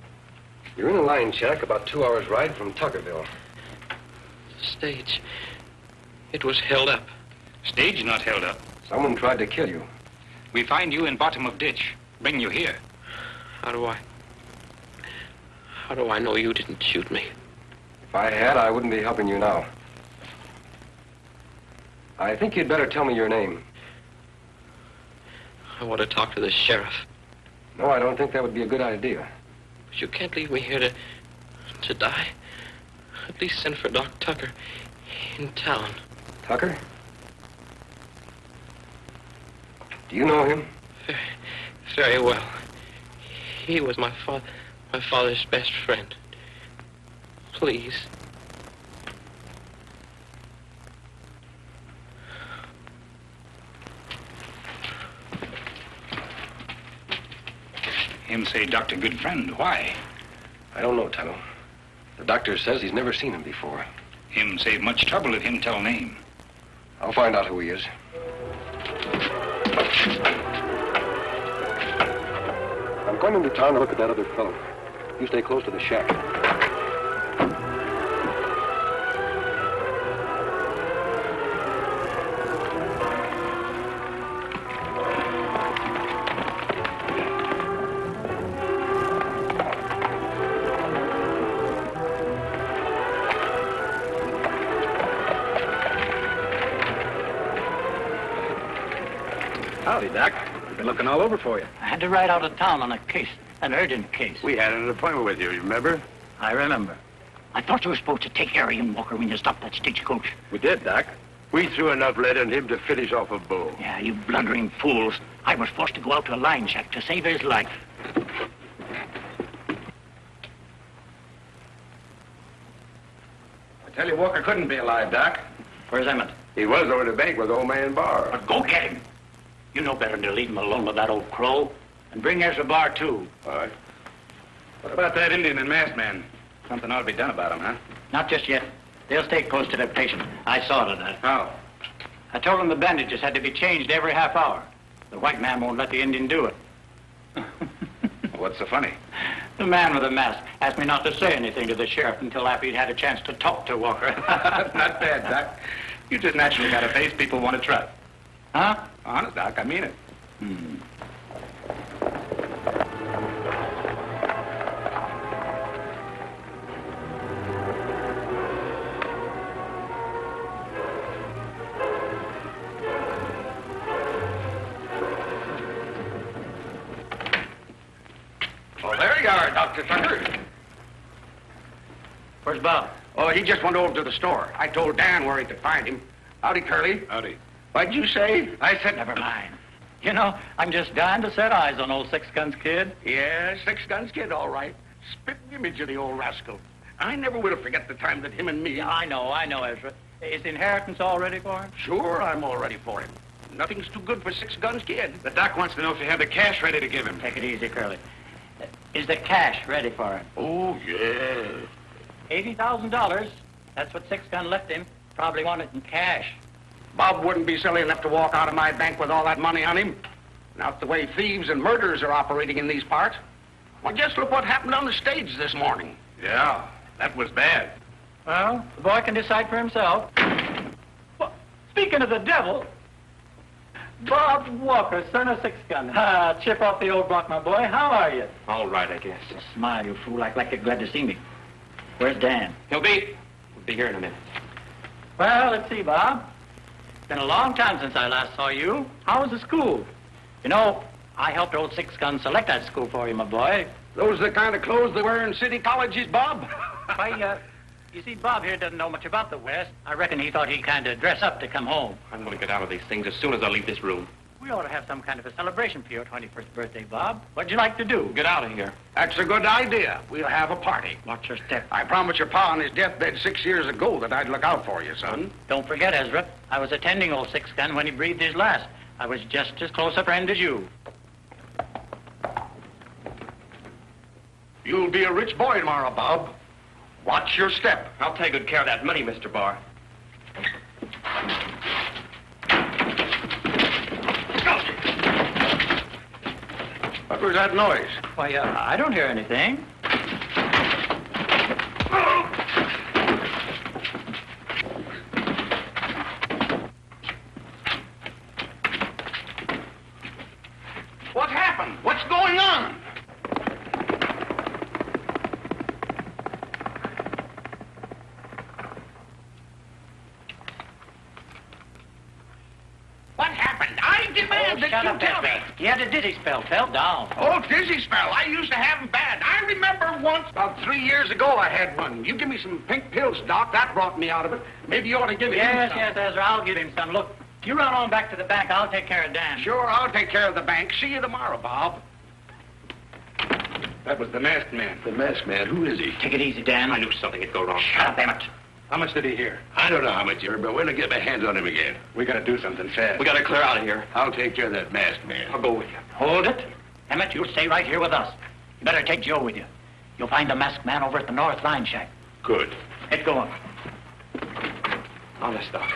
you're in a line shack about 2 hours' ride from Tuckerville. Stage. It was held up. Stage not held up. Someone tried to kill you. We find you in bottom of ditch. Bring you here. How do I know you didn't shoot me? If I had, I wouldn't be helping you now. I think you'd better tell me your name. I want to talk to the sheriff. No, I don't think that would be a good idea. But you can't leave me here to die. At least send for Doc Tucker in town. Tucker? Do you know him? Very well. He was my father's best friend. Please. Him say doctor good friend. Why? I don't know, Tonto. The doctor says he's never seen him before. Him save much trouble if him tell name. I'll find out who he is. I'm going into town to look at that other fellow. You stay close to the shack. Howdy, Doc. Been looking all over for you. I had to ride out of town on a case, an urgent case. We had an appointment with you remember? I remember. I thought you were supposed to take care of him, Walker, when you stopped that stagecoach. We did, Doc. We threw enough lead in him to finish off a bull. Yeah, you blundering fools. I was forced to go out to a line shack to save his life. I tell you, Walker couldn't be alive, Doc. Where's Emmett? He was over the bank with old man Barr. But go get him. You know better than to leave him alone with that old crow. And bring Ezra Barr, too. All right. What about that Indian and masked man? Something ought to be done about him, huh? Not just yet. They'll stay close to their patient. I saw to that. How? I told them the bandages had to be changed every half hour. The white man won't let the Indian do it. What's so funny? The man with the mask asked me not to say anything to the sheriff until after he'd had a chance to talk to Walker. That's not bad, Doc. You just naturally got a face people want to trust. Huh? Honest, Doc, I mean it. Oh, there you are, Dr. Tucker. Where's Bob? Oh, he just went over to the store. I told Dan where he could find him. Howdy, Curly. Howdy. What'd you say? I said never mind. You know, I'm just dying to set eyes on old Six Guns Kid. Yeah, Six Guns Kid, all right. Spitting image of the old rascal. I never will forget the time that him and me... Yeah, I know, Ezra. Is the inheritance all ready for him? Sure, I'm all ready for him. Nothing's too good for Six Guns Kid. The doc wants to know if you have the cash ready to give him. Take it easy, Curly. Is the cash ready for him? Oh, yeah. $80,000. That's what Six Gun left him. Probably want it in cash. Bob wouldn't be silly enough to walk out of my bank with all that money on him. Not the way thieves and murderers are operating in these parts. Well, just look what happened on the stage this morning. Yeah, that was bad. Well, the boy can decide for himself. Well, speaking of the devil, Bob Walker, son of Six Gun. Chip off the old block, my boy. How are you? All right, I guess. Smile, you fool, like you're glad to see me. Where's Dan? He'll be here in a minute. Well, let's see, Bob. It's been a long time since I last saw you. How was the school? You know, I helped old Six Gun select that school for you, my boy. Those are the kind of clothes they wear in city colleges, Bob? Why, you see, Bob here doesn't know much about the West. I reckon he thought he'd kind of dress up to come home. I'm going to get out of these things as soon as I leave this room. We ought to have some kind of a celebration for your 21st birthday, Bob. What'd you like to do? Get out of here. That's a good idea. We'll have a party. Watch your step. I promised your pa on his deathbed 6 years ago that I'd look out for you, son. Don't forget, Ezra, I was attending old Six Gun when he breathed his last. I was just as close a friend as you. You'll be a rich boy tomorrow, Bob. Watch your step. I'll take good care of that money, Mr. Barr. What was that noise? Why, I don't hear anything. What happened? What's going on? What happened? I demand that you tell me. He had a dizzy spell, fell down. Oh, dizzy spell. I used to have them bad. I remember once, about 3 years ago, I had one. You give me some pink pills, Doc. That brought me out of it. Maybe you ought to give me Yes, some. yes, Ezra, I'll give him some. Look, you run on back to the bank. I'll take care of Dan. Sure, I'll take care of the bank. See you tomorrow, Bob. That was the masked man. The masked man? Who is he? Take it easy, Dan. I knew something would go wrong. Shut up, Emmett. How much did he hear? I don't know how much you heard, but when I get my hands on him again. We got to do something fast. We got to clear out of here. I'll take care of that masked man. I'll go with you. Hold it. Emmett, you'll stay right here with us. You better take Joe with you. You'll find the masked man over at the North Line Shack. Good. Get going. Honest, Doc.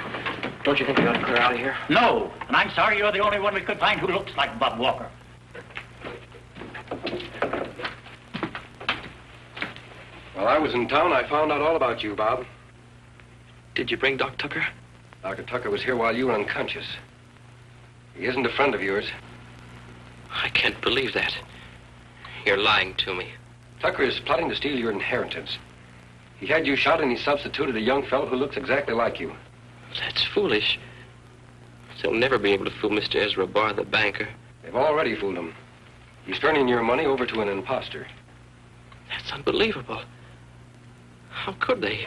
Don't you think we ought to clear out of here? No, and I'm sorry you're the only one we could find who looks like Bob Walker. While I was in town, I found out all about you, Bob. Did you bring Doc Tucker? Dr. Tucker was here while you were unconscious. He isn't a friend of yours. I can't believe that. You're lying to me. Tucker is plotting to steal your inheritance. He had you shot and he substituted a young fellow who looks exactly like you. That's foolish. They'll never be able to fool Mr. Ezra Barr, the banker. They've already fooled him. He's turning your money over to an imposter. That's unbelievable. How could they?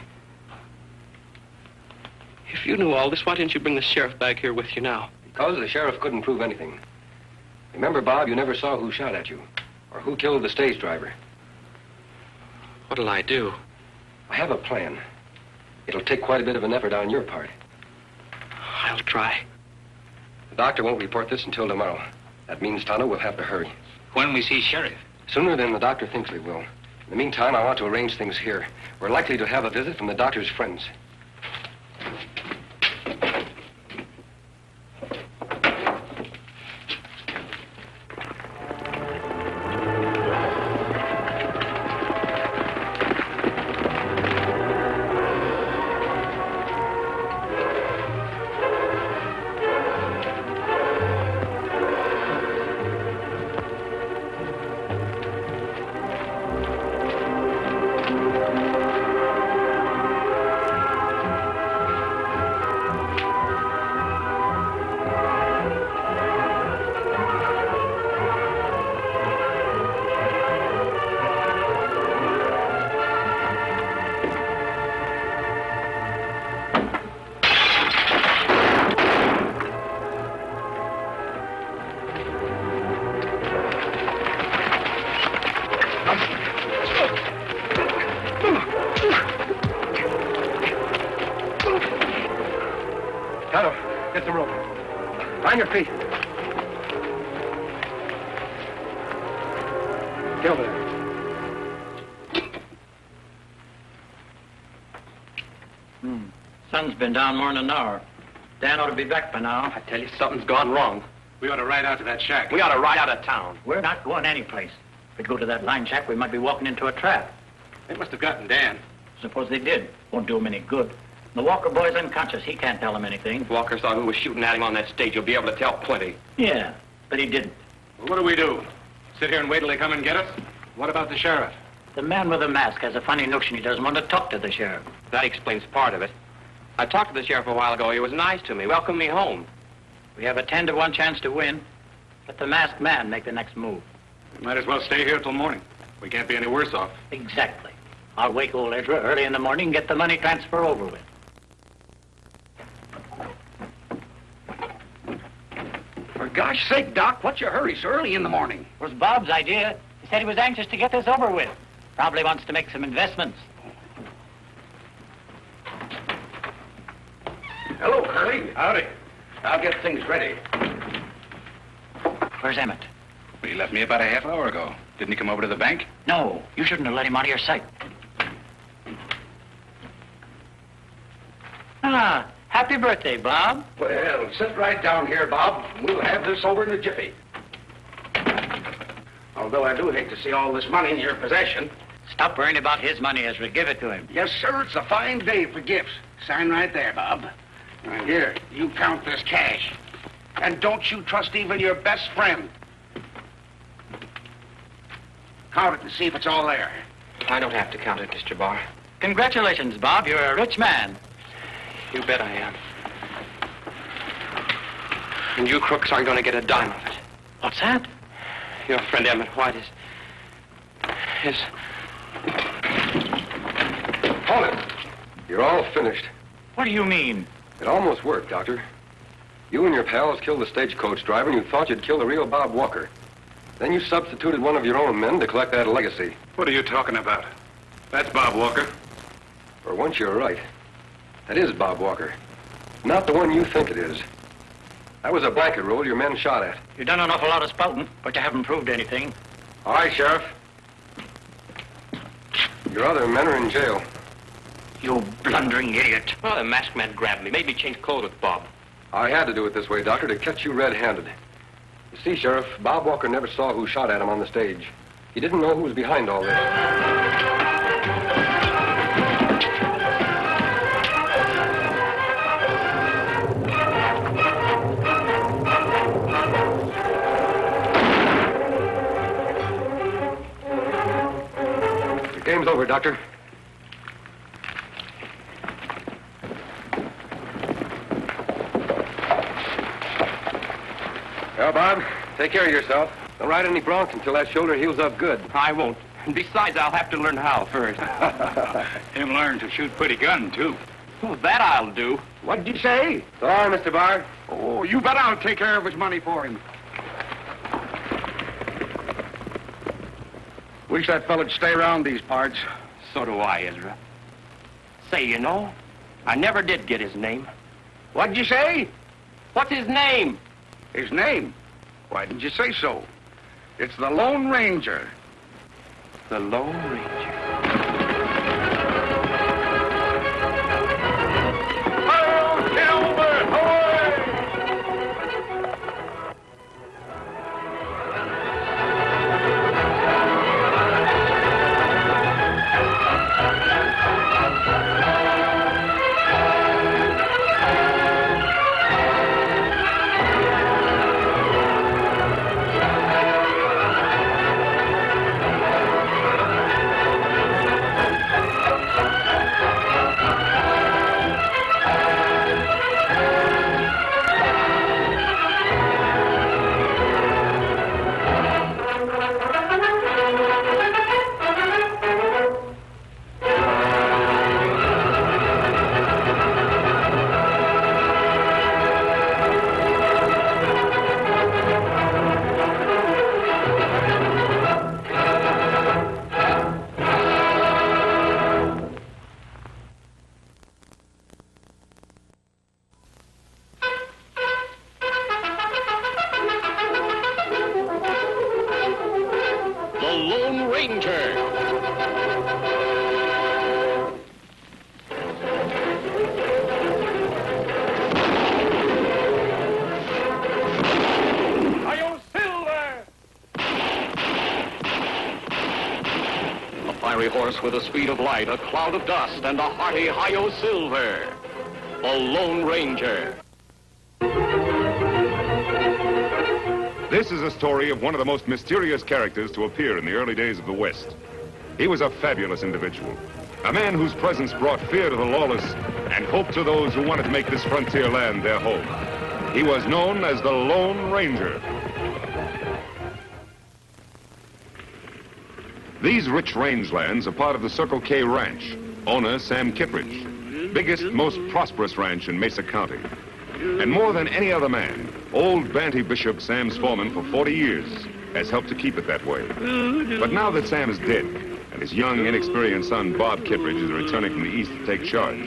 If you knew all this, why didn't you bring the sheriff back here with you now? Because the sheriff couldn't prove anything. Remember, Bob, you never saw who shot at you or who killed the stage driver. What'll I do? I have a plan. It'll take quite a bit of an effort on your part. I'll try. The doctor won't report this until tomorrow. That means, Tonto, we'll have to hurry. When we see Sheriff? Sooner than the doctor thinks we will. In the meantime, I want to arrange things here. We're likely to have a visit from the doctor's friends. Get the rope. Find your feet. Get over there. Sun's been down more than an hour. Dan ought to be back by now. I tell you, something's gone wrong. We ought to ride out to that shack. We ought to ride out of town. We're not going anyplace. If we go to that line shack, we might be walking into a trap. They must have gotten Dan. Suppose they did. Won't do him any good. The Walker boy's unconscious. He can't tell him anything. If Walker saw who was shooting at him on that stage, he'll be able to tell plenty. Yeah, but he didn't. Well, what do we do? Sit here and wait till they come and get us? What about the sheriff? The man with the mask has a funny notion he doesn't want to talk to the sheriff. That explains part of it. I talked to the sheriff a while ago. He was nice to me, welcomed me home. We have a 10 to 1 chance to win. Let the masked man make the next move. We might as well stay here till morning. We can't be any worse off. Exactly. I'll wake old Ezra early in the morning and get the money transfer over with. For gosh sake, Doc, what's your hurry so early in the morning? It was Bob's idea. He said he was anxious to get this over with. Probably wants to make some investments. Hello, Curly. Howdy. I'll get things ready. Where's Emmett? Well, he left me about a half hour ago. Didn't he come over to the bank? No, you shouldn't have let him out of your sight. Ah, happy birthday, Bob. Well, sit right down here, Bob. We'll have this over in a jiffy. Although I do hate to see all this money in your possession. Stop worrying about his money, Ezra. Give it to him. Yes, sir. It's a fine day for gifts. Sign right there, Bob. Here, you count this cash. And don't you trust even your best friend. Count it and see if it's all there. I don't have to count it, Mr. Barr. Congratulations, Bob. You're a rich man. You bet I am. And you crooks aren't going to get a dime of it. What's that? Your friend Emmett White is... Hold it. You're all finished. What do you mean? It almost worked, Doctor. You and your pals killed the stagecoach driver, and you thought you'd kill the real Bob Walker. Then you substituted one of your own men to collect that legacy. What are you talking about? That's Bob Walker. For once, you're right. That is Bob Walker. Not the one you think it is. That was a blanket roll your men shot at. You've done an awful lot of spouting, but you haven't proved anything. All right, Sheriff. Your other men are in jail. You blundering idiot. Well, the masked man grabbed me, made me change clothes with Bob. I had to do it this way, Doctor, to catch you red-handed. You see, Sheriff, Bob Walker never saw who shot at him on the stage. He didn't know who was behind all this. The game's over, Doctor. Bob, take care of yourself. Don't ride any broncs until that shoulder heals up good. I won't. And besides, I'll have to learn how first. Him learn to shoot pretty gun, too. Well, that I'll do. What did you say? So long, Mr. Bard. Oh, you bet I'll take care of his money for him. Wish that fella'd stay around these parts. So do I, Ezra. Say, you know, I never did get his name. What'd you say? What's his name? His name? Why didn't you say so? It's the Lone Ranger. The Lone Ranger. Horse with the speed of light, a cloud of dust, and a hearty hi-yo silver. The Lone Ranger. This is a story of one of the most mysterious characters to appear in the early days of the West. He was a fabulous individual, a man whose presence brought fear to the lawless and hope to those who wanted to make this frontier land their home. He was known as the Lone Ranger. These rich rangelands are part of the Circle K Ranch, owner Sam Kittredge, biggest, most prosperous ranch in Mesa County. And more than any other man, old Banty Bishop, Sam's foreman for 40 years, has helped to keep it that way. But now that Sam is dead, and his young, inexperienced son, Bob Kittredge, is returning from the east to take charge,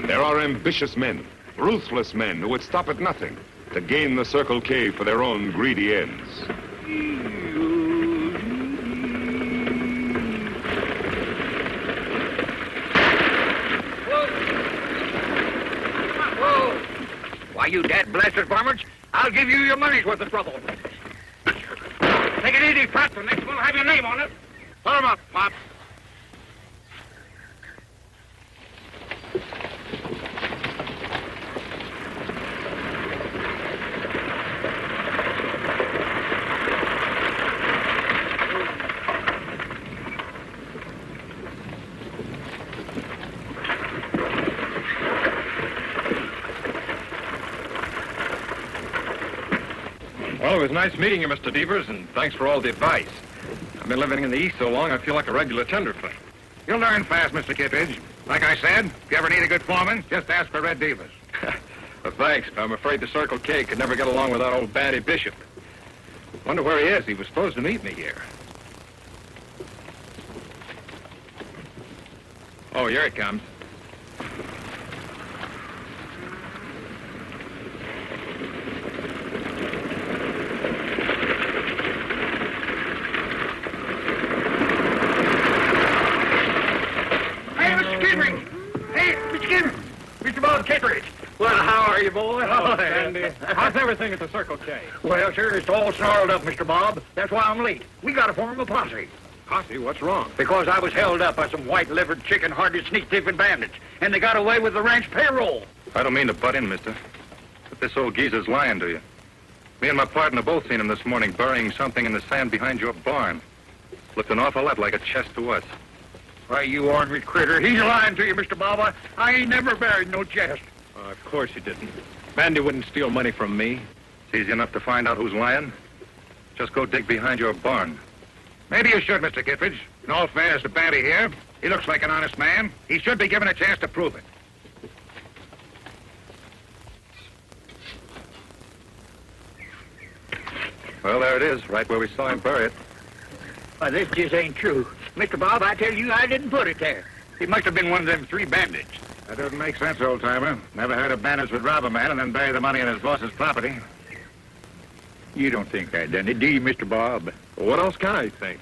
there are ambitious men, ruthless men who would stop at nothing to gain the Circle K for their own greedy ends. Why, you dad-blasted varmints, I'll give you your money's worth of trouble. Take it easy, Pat. The next one will have your name on it. Put 'em up, Pop. Well, it was nice meeting you, Mr. Devers, and thanks for all the advice. I've been living in the East so long, I feel like a regular tenderfoot. You'll learn fast, Mr. Kittredge. Like I said, if you ever need a good foreman, just ask for Red Devers. Well, thanks, but I'm afraid the Circle K could never get along without old Banty Bishop. Wonder where he is. He was supposed to meet me here. Oh, here it comes. Well, how are you, boy? Oh, Sandy. How's everything at the Circle K? Well, sir, it's all snarled up, Mr. Bob. That's why I'm late. We got to form a posse. Posse? What's wrong? Because I was held up by some white-livered, chicken-hearted, sneak-thieving bandits, and they got away with the ranch payroll. I don't mean to butt in, mister, but this old geezer's lying to you. Me and my partner both seen him this morning burying something in the sand behind your barn. Looked an awful lot like a chest to us. Why, you ornery critter. He's lying to you, Mr. Bob. I ain't never buried no chest. Of course you didn't. Bandy wouldn't steal money from me. It's easy enough to find out who's lying. Just go dig behind your barn. Maybe you should, Mr. Kittredge. In all fairness to Bandy here, he looks like an honest man. He should be given a chance to prove it. Well, there it is, right where we saw him bury it. Why, this just ain't true. Mr. Bob, I tell you, I didn't put it there. He must have been one of them 3 bandits. That doesn't make sense, old-timer. Never heard of bandits would rob a man and then bury the money in his boss's property. You don't think I done it, do you, Mr. Bob? Well, what else can I think?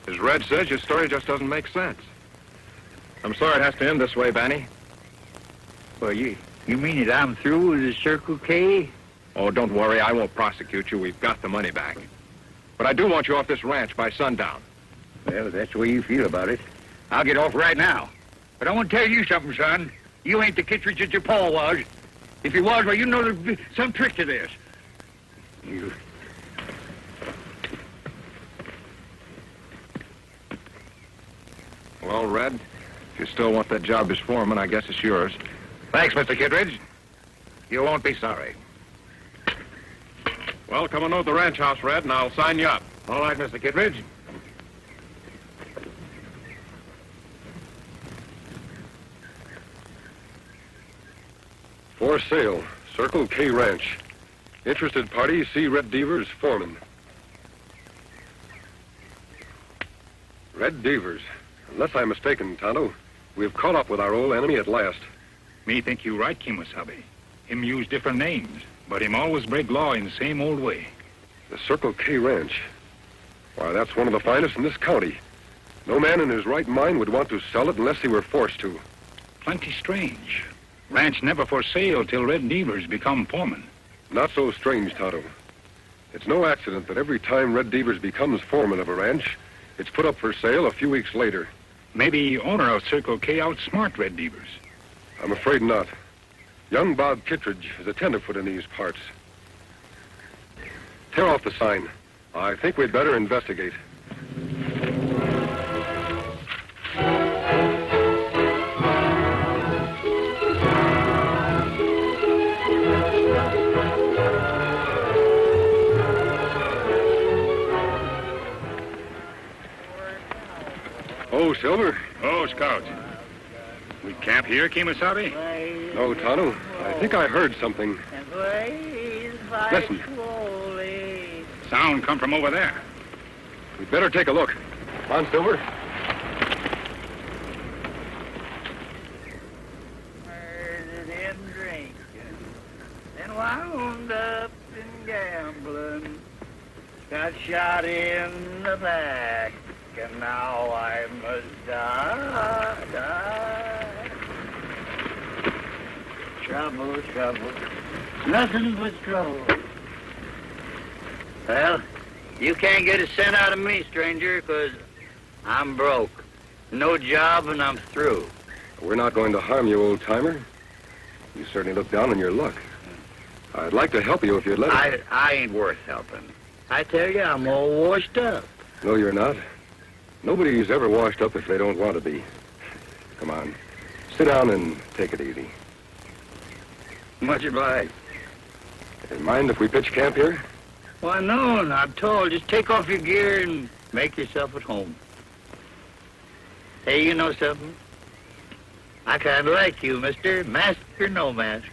As Red says, your story just doesn't make sense. I'm sorry it has to end this way, Banny. Well, you mean that I'm through with the Circle K? Oh, don't worry. I won't prosecute you. We've got the money back. But I do want you off this ranch by sundown. Well, if that's the way you feel about it, I'll get off right now. But I want to tell you something, son. You ain't the Kittredge that your pa was. If he was, well, you know there's some trick to this. You... Well, Red, if you still want that job as foreman, I guess it's yours. Thanks, Mr. Kittredge. You won't be sorry. Well, come on over to the ranch house, Red, and I'll sign you up. All right, Mr. Kittredge. For sale, Circle K Ranch. Interested parties, see Red Devers, foreman. Red Devers. Unless I'm mistaken, Tonto, we've caught up with our old enemy at last. Me think you right, Kemosabe. Him use different names, but him always break law in the same old way. The Circle K Ranch. Why, that's one of the finest in this county. No man in his right mind would want to sell it unless he were forced to. Plenty strange. Ranch never for sale till Red Devers become foreman. Not so strange, Tonto. It's no accident that every time Red Devers becomes foreman of a ranch, it's put up for sale a few weeks later. Maybe owner of Circle K outsmart Red Devers. I'm afraid not. Young Bob Kittredge is a tenderfoot in these parts. Tear off the sign. I think we'd better investigate. Oh, Silver. Oh, Scouts. We camp here, Kemosabe? No, Tonto. I think I heard something. Listen. Sound come from over there. We'd better take a look. Come on, Silver. Murdered and drinking, then wound up in gambling. Got shot in the back, and now I must die. Trouble, trouble, nothing but trouble. Well, you can't get a cent out of me, stranger, 'cause I'm broke. No job and I'm through. We're not going to harm you, old-timer. You certainly look down on your luck. I'd like to help you if you'd let me. I ain't worth helping. I tell you, I'm all washed up. No, you're not. Nobody's ever washed up if they don't want to be. Come on. Sit down and take it easy. Much obliged. Mind if we pitch camp here? Why, no, not at all. Just take off your gear and make yourself at home. Hey, you know something? I kind of like you, mister. Mask or no mask.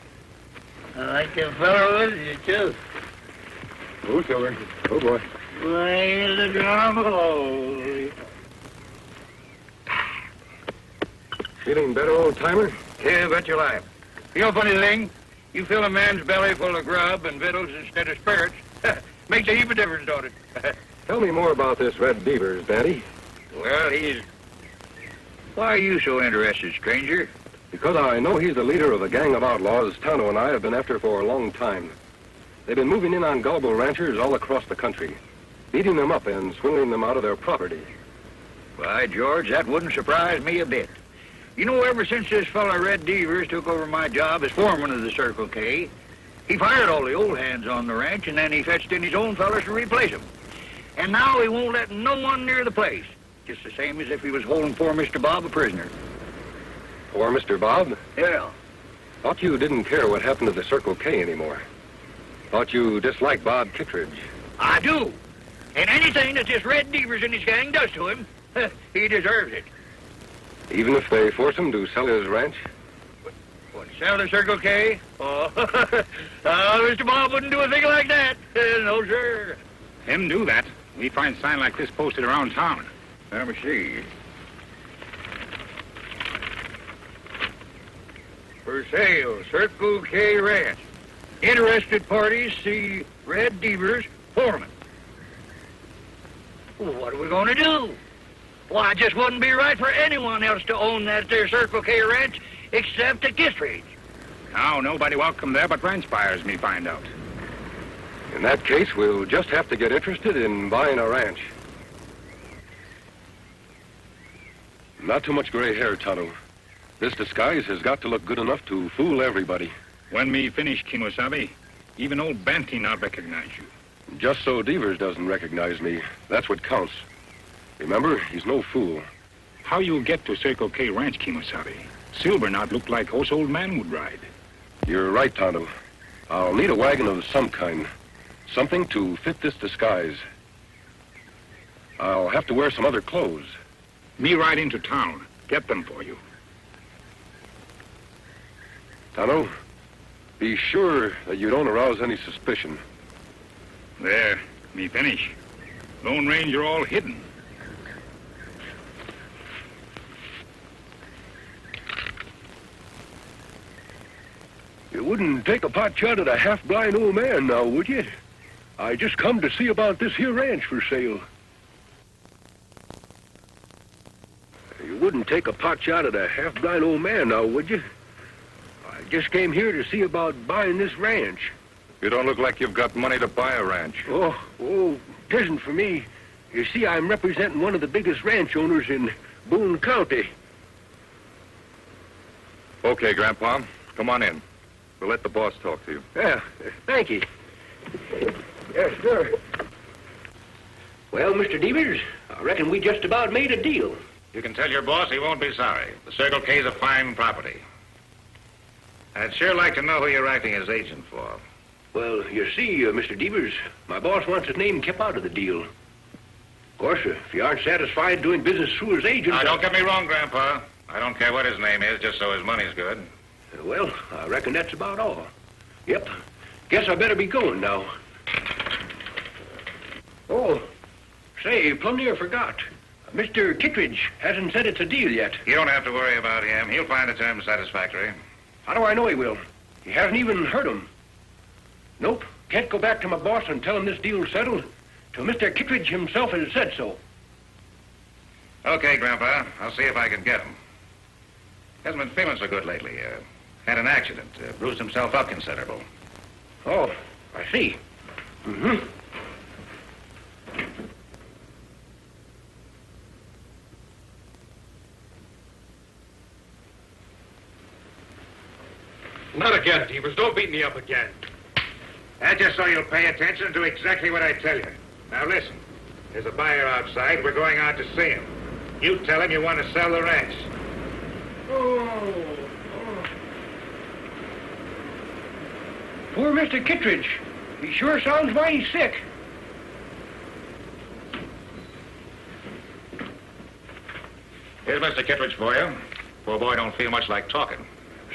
I like that fellow with you, too. Oh, Silver. Oh, boy. Play the drum roll. Feeling better, old-timer? Yeah, bet your life. You know, funny thing, you fill a man's belly full of grub and victuals instead of spirits. Makes a heap of difference, don't it? Tell me more about this Red Devers, Daddy. Well, Why are you so interested, stranger? Because I know he's the leader of a gang of outlaws Tonto and I have been after for a long time. They've been moving in on gullible ranchers all across the country, beating them up and swindling them out of their property. Why, George, that wouldn't surprise me a bit. You know, ever since this fella Red Devers took over my job as foreman of the Circle K, he fired all the old hands on the ranch, and then he fetched in his own fellas to replace them. And now he won't let no one near the place, just the same as if he was holding poor Mr. Bob a prisoner. Poor Mr. Bob? Yeah. Thought you didn't care what happened to the Circle K anymore. Thought you disliked Bob Kittredge. I do. And anything that this Red Devers and his gang does to him, he deserves it. Even if they force him to sell his ranch? What, sell the Circle K? Oh, Mr. Bob wouldn't do a thing like that. No, sir. Him do that. We find sign like this posted around town. Let me see. For sale, Circle K Ranch. Interested parties see Red Devers, foreman. Well, what are we going to do? Why, it just wouldn't be right for anyone else to own that there Circle K Ranch except the Kittredge. Now, nobody welcome there but ranch buyers, me find out. In that case, we'll just have to get interested in buying a ranch. Not too much gray hair, Tonto. This disguise has got to look good enough to fool everybody. When me finish, Kimosabe, even old Banty not recognize you. Just so Devers doesn't recognize me, that's what counts. Remember, he's no fool. How you get to Circle K Ranch, Kimosabe? Silver not look like horse old man would ride. You're right, Tonto. I'll need a wagon of some kind. Something to fit this disguise. I'll have to wear some other clothes. Me ride into town. Get them for you. Tonto, be sure that you don't arouse any suspicion. There, me finish. Lone Ranger all hidden. You wouldn't take a pot shot at a half-blind old man now, would you? I just come to see about this here ranch for sale. You wouldn't take a pot shot at a half-blind old man now, would you? I just came here to see about buying this ranch. You don't look like you've got money to buy a ranch. Oh, it isn't for me. You see, I'm representing one of the biggest ranch owners in Boone County. Okay, Grandpa, come on in. We'll let the boss talk to you. Yeah, thank you. Yes, sir. Well, Mr. Devers, I reckon we just about made a deal. You can tell your boss he won't be sorry. The Circle K's a fine property. I'd sure like to know who you're acting as agent for. Well, you see, Mr. Devers, my boss wants his name kept out of the deal. Of course, if you aren't satisfied doing business through his agent... Now, don't get me wrong, Grandpa. I don't care what his name is, just so his money's good. Well, I reckon that's about all. Yep. Guess I better be going now. Oh, say, plumb near forgot. Mr. Kittredge hasn't said it's a deal yet. You don't have to worry about him. He'll find the terms satisfactory. How do I know he will? He hasn't even heard 'em. Nope. Can't go back to my boss and tell him this deal's settled till Mr. Kittredge himself has said so. Okay, Grandpa. I'll see if I can get him. Hasn't been feeling so good lately. Had an accident. Bruised himself up considerable. Oh, I see. Mm-hmm. Not again, Devers. Don't beat me up again. That's just so you'll pay attention and do exactly what I tell you. Now listen, there's a buyer outside. We're going out to see him. You tell him you want to sell the ranch. Poor Mr. Kittredge. He sure sounds mighty sick. Here's Mr. Kittredge for you. Poor boy don't feel much like talking.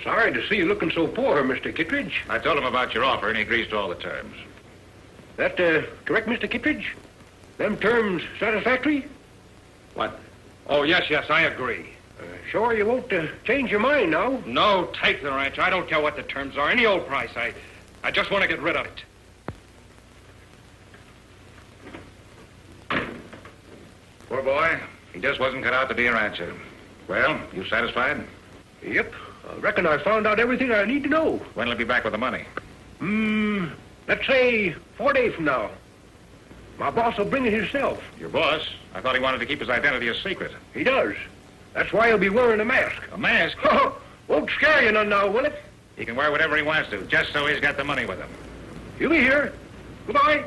Sorry to see you looking so poor, Mr. Kittredge. I told him about your offer, and he agrees to all the terms. That correct, Mr. Kittredge? Them terms satisfactory? What? Oh, yes, I agree. Sure you won't change your mind now? No, take the ranch. I don't care what the terms are. Any old price. I just want to get rid of it. Poor boy. He just wasn't cut out to be a rancher. Well, you satisfied? Yep. I reckon I found out everything I need to know. When'll he be back with the money? Let's say 4 days from now. My boss will bring it himself. Your boss? I thought he wanted to keep his identity a secret. He does. That's why he'll be wearing a mask. A mask? Won't scare you none now, will it? He can wear whatever he wants to, just so he's got the money with him. He'll be here. Goodbye.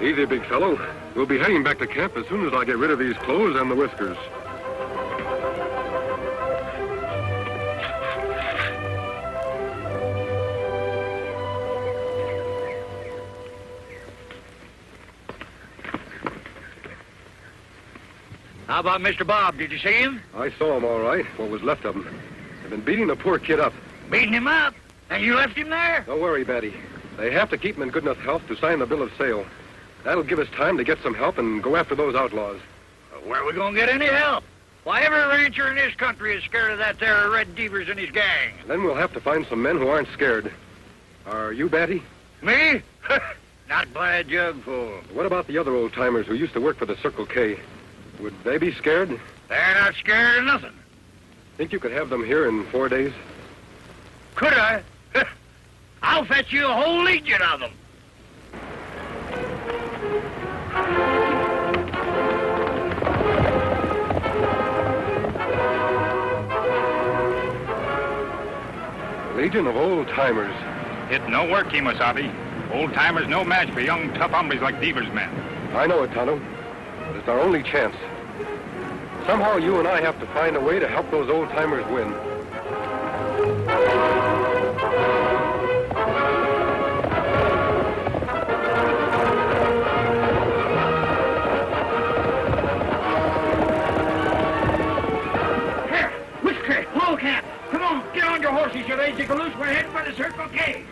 Easy, big fellow. We'll be heading back to camp as soon as I get rid of these clothes and the whiskers. How about Mr. Bob? Did you see him? I saw him all right, what was left of him. They've been beating the poor kid up. Beating him up? And you left him there? Don't worry, Betty. They have to keep him in good enough health to sign the bill of sale. That'll give us time to get some help and go after those outlaws. Where are we going to get any help? Why, every rancher in this country is scared of that there Red Devers and his gang. Then we'll have to find some men who aren't scared. Are you, Batty? Me? Not by a jugful. What about the other old-timers who used to work for the Circle K? Would they be scared? They're not scared of nothing. Think you could have them here in 4 days? Could I? I'll fetch you a whole legion of them. Legion of old-timers. It no work, Kemosabe. Old-timers no match for young, tough hombres like Devers' men. I know it, Tonto. But it's our only chance. Somehow you and I have to find a way to help those old-timers win. Here, Whiskey, Polecat, come on, get on your horses, you lazy galoose. We're heading for the Circle K.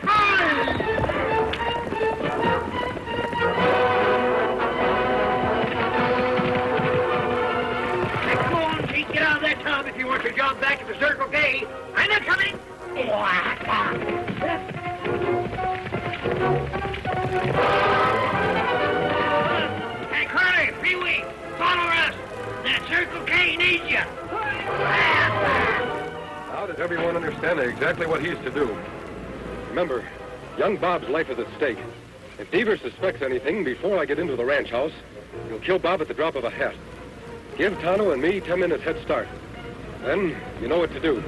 Get out of that tub if you want your job back at the Circle K. I'm not coming. Hey, Curly, Pee-wee, follow us. That Circle K needs you. How does everyone understand exactly what he's to do? Remember, young Bob's life is at stake. If Devers suspects anything before I get into the ranch house, he'll kill Bob at the drop of a hat. Give Tonto and me 10 minutes head start. Then you know what to do.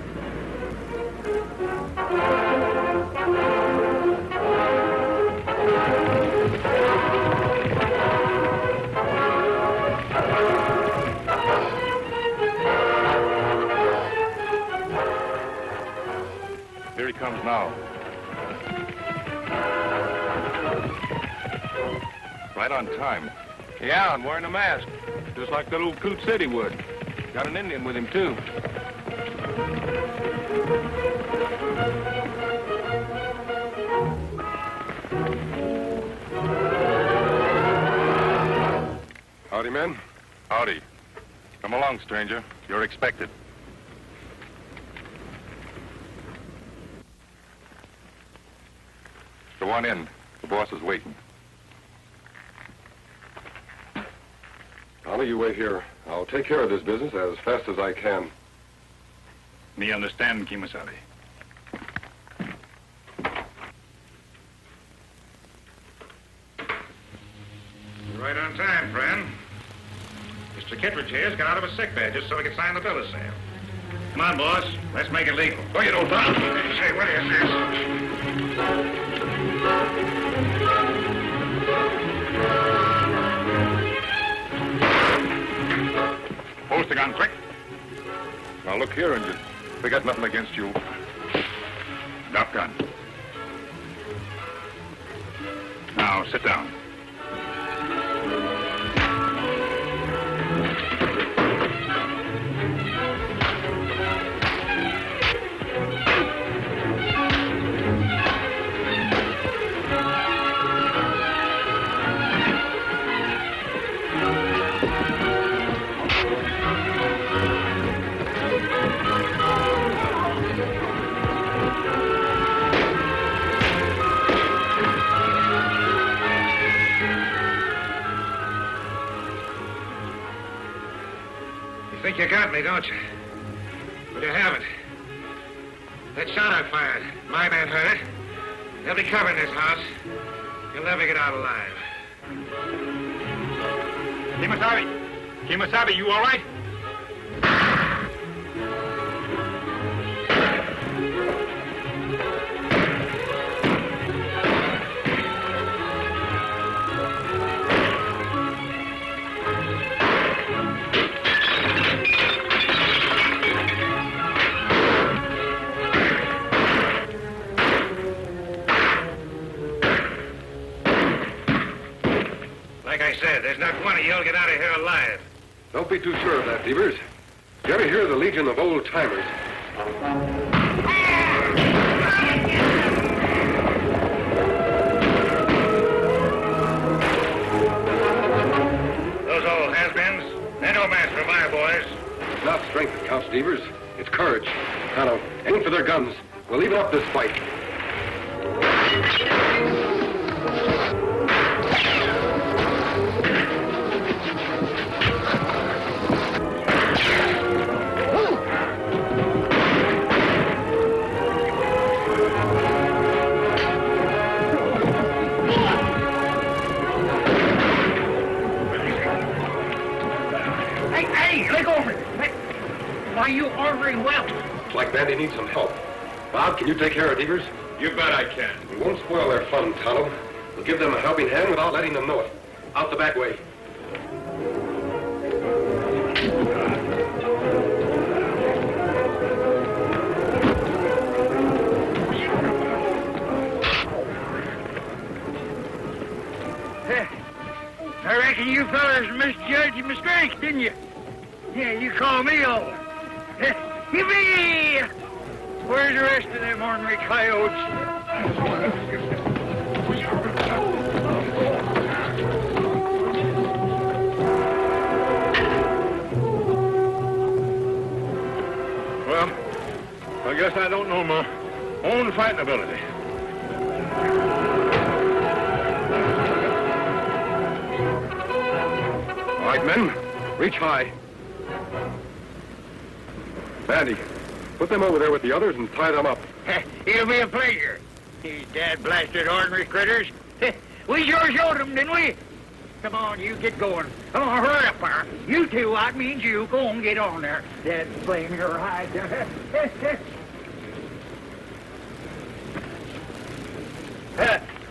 Here he comes now. Right on time. Yeah, and wearing a mask. Just like that old coot said he would. Got an Indian with him, too. Howdy, men. Howdy. Come along, stranger. You're expected. Go on in. The boss is waiting. Tonto, you wait here. I'll take care of this business as fast as I can. Me understand, Kemosabe. You're right on time, friend. Mr. Kittredge here's got out of a sick bed just so he could sign the bill of sale. Come on, boss. Let's make it legal. Go you don't stop. Say, what is this? Post the gun, quick. Now, look here, Injun. We got nothing against you. Drop gun. Now, sit down. You think you got me, don't you? But you haven't. That shot I fired, my man heard it. They'll be covering this house. You'll never get out alive. Kemosabe! Kemosabe, you all right? Like I said, there's not one of you'll get out of here alive. Don't be too sure of that, Devers. Did you ever hear of the Legion of Old Timers? Those old has-beens, they're no match for my boys. It's not strength that counts, Devers. It's courage. Tonto, aim for their guns. We'll even up this fight. Hey, let go of it. Hey, why, you ordering well. Looks like Bandy needs some help. Bob, can you take care of Devers? You bet I can. We won't spoil their fun, Tonto. We'll give them a helping hand without letting them know it. Out the back way. I reckon you fellas misjudged my strength, didn't you? Yeah, you called me old. Yippee! Where's the rest of them ornery coyotes? Well, I guess I don't know my own fighting ability. All right, men, reach high. Bandy, put them over there with the others and tie them up. It'll be a pleasure. These dad-blasted ornery critters. We sure showed them, didn't we? Come on, you get going. Come on, hurry up there. You two, I mean you, go and get on there. Dad, blame your hide.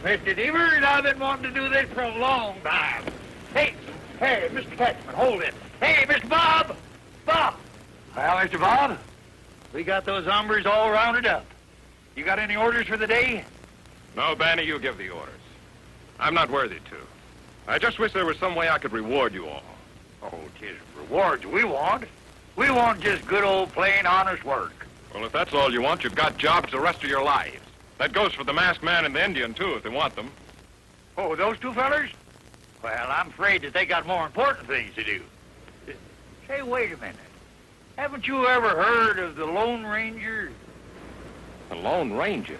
Mr. Devers, I've been wanting to do this for a long time. Hey, Mr. Catchman, hold it. Hey, Mr. Bob! Bob! Well, Mr. Bob, We got those hombres all rounded up. You got any orders for the day? No, Banny, you give the orders. I'm not worthy to. I just wish there was some way I could reward you all. Oh, 'tis rewards we want. We want just good old plain honest work. Well, if that's all you want, you've got jobs the rest of your lives. That goes for the masked man and the Indian, too, if they want them. Oh, those two fellers? Well, I'm afraid that they got more important things to do. Say, wait a minute. Haven't you ever heard of the Lone Ranger? The Lone Ranger?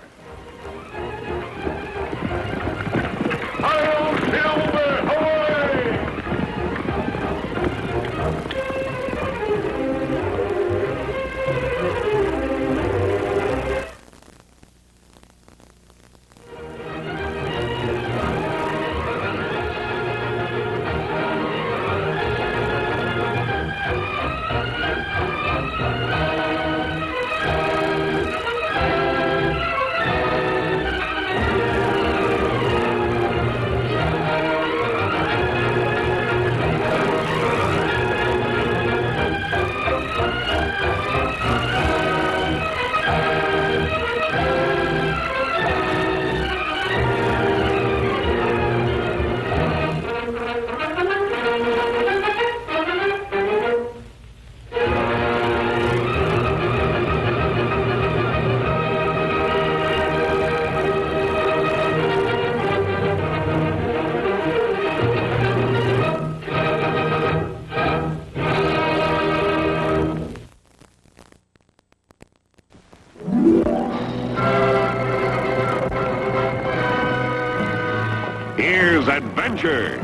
Here's adventure.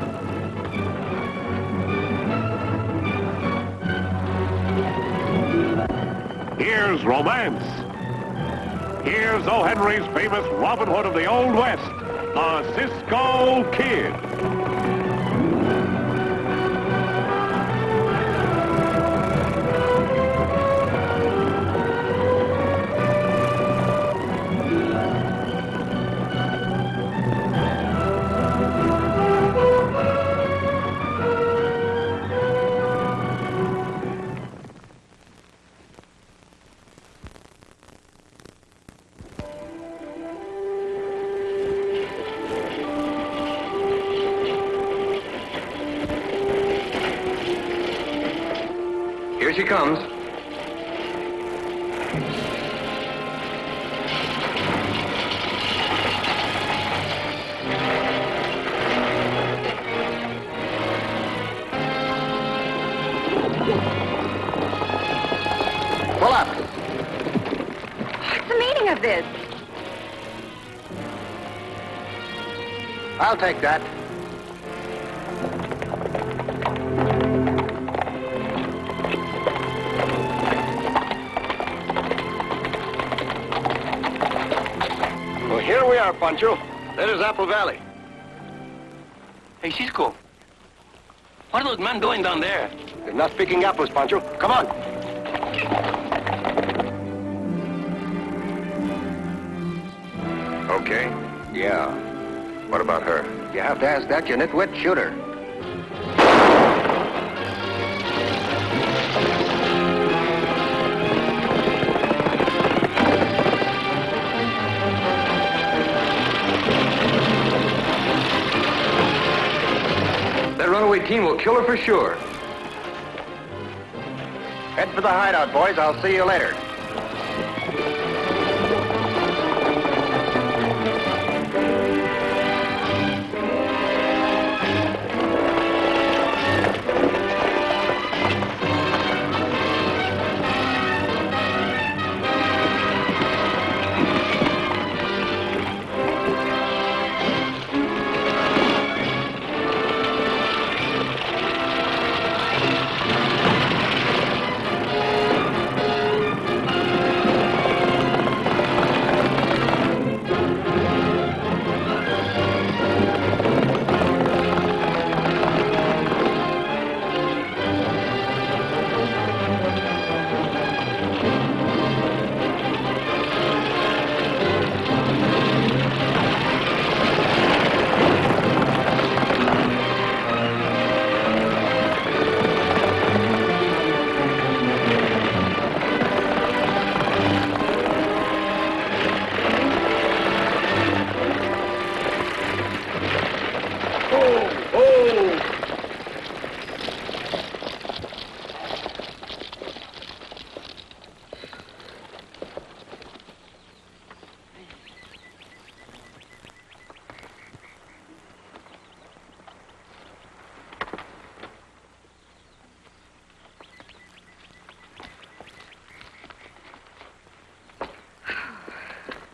Here's romance. Here's O. Henry's famous Robin Hood of the Old West, the Cisco Kid. she comes. Pull up. What's the meaning of this? I'll take that. Well, here we are, Pancho. There's Apple Valley. Hey, Cisco. What are those men doing down there? They're not picking apples, Pancho. Come on. Okay? Yeah. What about her? You have to ask that, you nitwit. Shoot her. That runaway team will kill her for sure. Head for the hideout, boys. I'll see you later.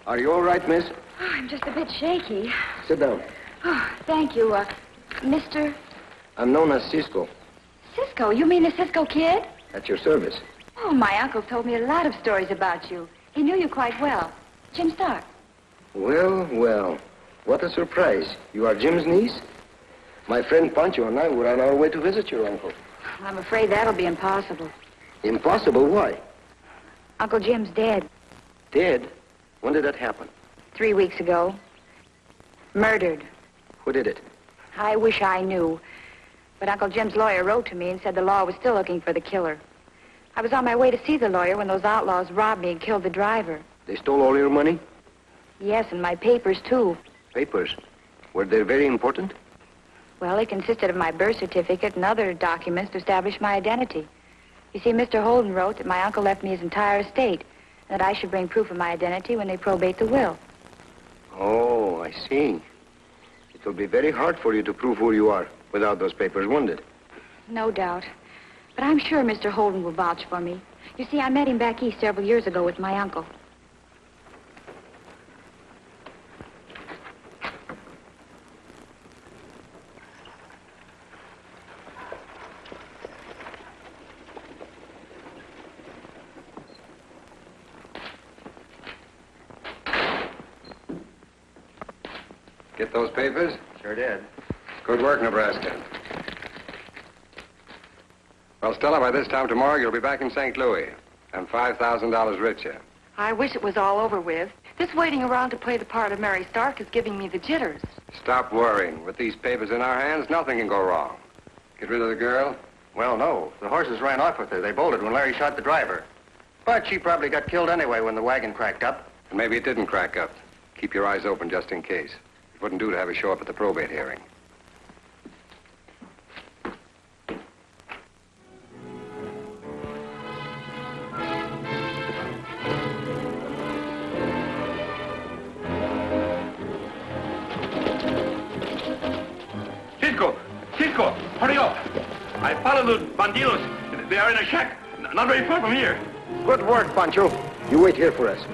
Are you all right, miss? Oh, I'm just a bit shaky. Sit down. Oh, thank you. Mr. I'm known as Cisco. Cisco? You mean the Cisco Kid? At your service. Oh, my uncle told me a lot of stories about you. He knew you quite well. Jim Stark. Well, well. What a surprise. You are Jim's niece? My friend Pancho and I were on our way to visit your uncle. I'm afraid that'll be impossible. Impossible? Why? Uncle Jim's dead. Dead? When did that happen? 3 weeks ago. Murdered. Who did it? I wish I knew. But Uncle Jim's lawyer wrote to me and said the law was still looking for the killer. I was on my way to see the lawyer when those outlaws robbed me and killed the driver. They stole all your money? Yes, and my papers, too. Papers? Were they very important? Well, they consisted of my birth certificate and other documents to establish my identity. You see, Mr. Holden wrote that my uncle left me his entire estate, and that I should bring proof of my identity when they probate the will. Oh, I see. It will be very hard for you to prove who you are without those papers, won't it? No doubt. But I'm sure Mr. Holden will vouch for me. You see, I met him back east several years ago with my uncle. Get those papers? Sure did. Good work, Nebraska. Well, Stella, by this time tomorrow, you'll be back in St. Louis. And $5,000 richer. I wish it was all over with. This waiting around to play the part of Mary Stark is giving me the jitters. Stop worrying. With these papers in our hands, nothing can go wrong. Get rid of the girl? Well, no. The horses ran off with her. They bolted when Larry shot the driver. But she probably got killed anyway when the wagon cracked up. And maybe it didn't crack up. Keep your eyes open just in case. It wouldn't do to have her show up at the probate hearing. Cisco, hurry up. I followed the bandidos. They are in a shack, not very far from here. Good work, Pancho. You wait here for us.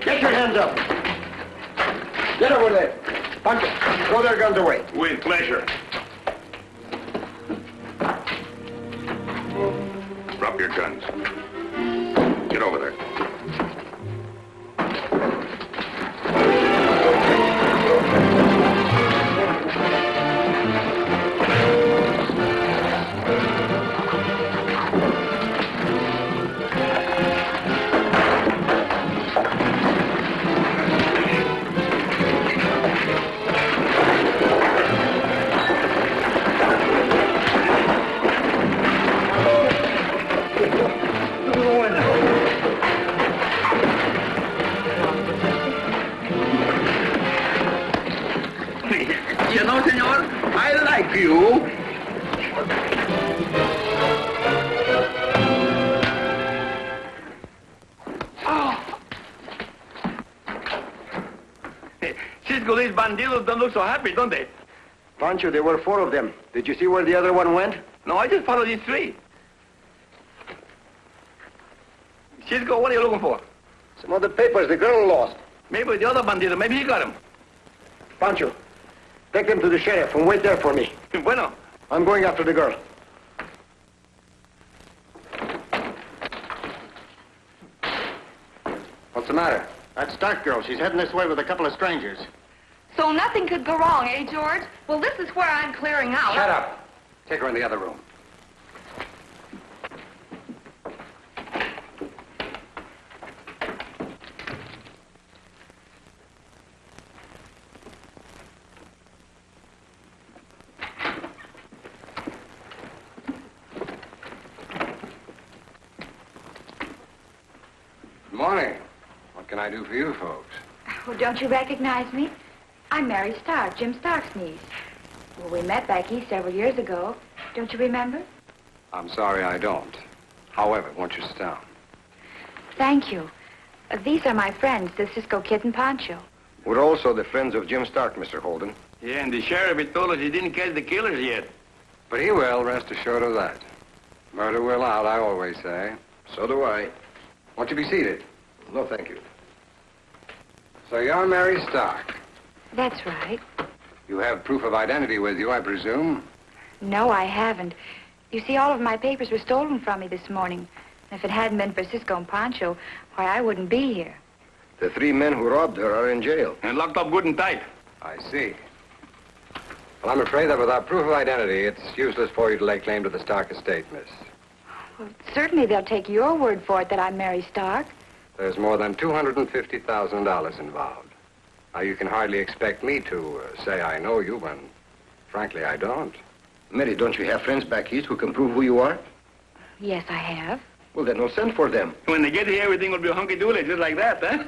Get your hands up. Get over there. Pancho, throw their guns away. With pleasure. Drop your guns. Get over there. You know, senor, I like you. Cisco, these bandidos don't look so happy, don't they? Pancho, there were 4 of them. Did you see where the other one went? No, I just followed these 3. Cisco, what are you looking for? Some of the papers the girl lost. Maybe the other bandido, maybe he got them. Pancho, take them to the sheriff and wait there for me. Bueno. I'm going after the girl. What's the matter? That Stark girl. She's heading this way with a couple of strangers. So nothing could go wrong, eh, George? Well, this is where I'm clearing out. Shut up. Take her in the other room. Good morning. What can I do for you folks? Well, don't you recognize me? I'm Mary Stark, Jim Stark's niece. Well, we met back east several years ago. Don't you remember? I'm sorry I don't. However, won't you sit down? Thank you. These are my friends, the Cisco Kid and Pancho. We're also the friends of Jim Stark, Mr. Holden. Yeah, and the sheriff, he told us he didn't catch the killers yet. But he will, rest assured of that. Murder will out, I always say. So do I. Won't you be seated? No, thank you. So you're Mary Stark. That's right. You have proof of identity with you, I presume? No, I haven't. You see, all of my papers were stolen from me this morning. If it hadn't been for Cisco and Pancho, why, I wouldn't be here. The 3 men who robbed her are in jail. And locked up good and tight. I see. Well, I'm afraid that without proof of identity, it's useless for you to lay claim to the Stark estate, miss. Well, certainly they'll take your word for it that I'm Mary Stark. There's more than $250,000 involved. Now, you can hardly expect me to say I know you when, frankly, I don't. Mary, don't you have friends back east who can prove who you are? Yes, I have. Well, then we'll send for them. When they get here, everything will be hunky-dory, just like that, huh?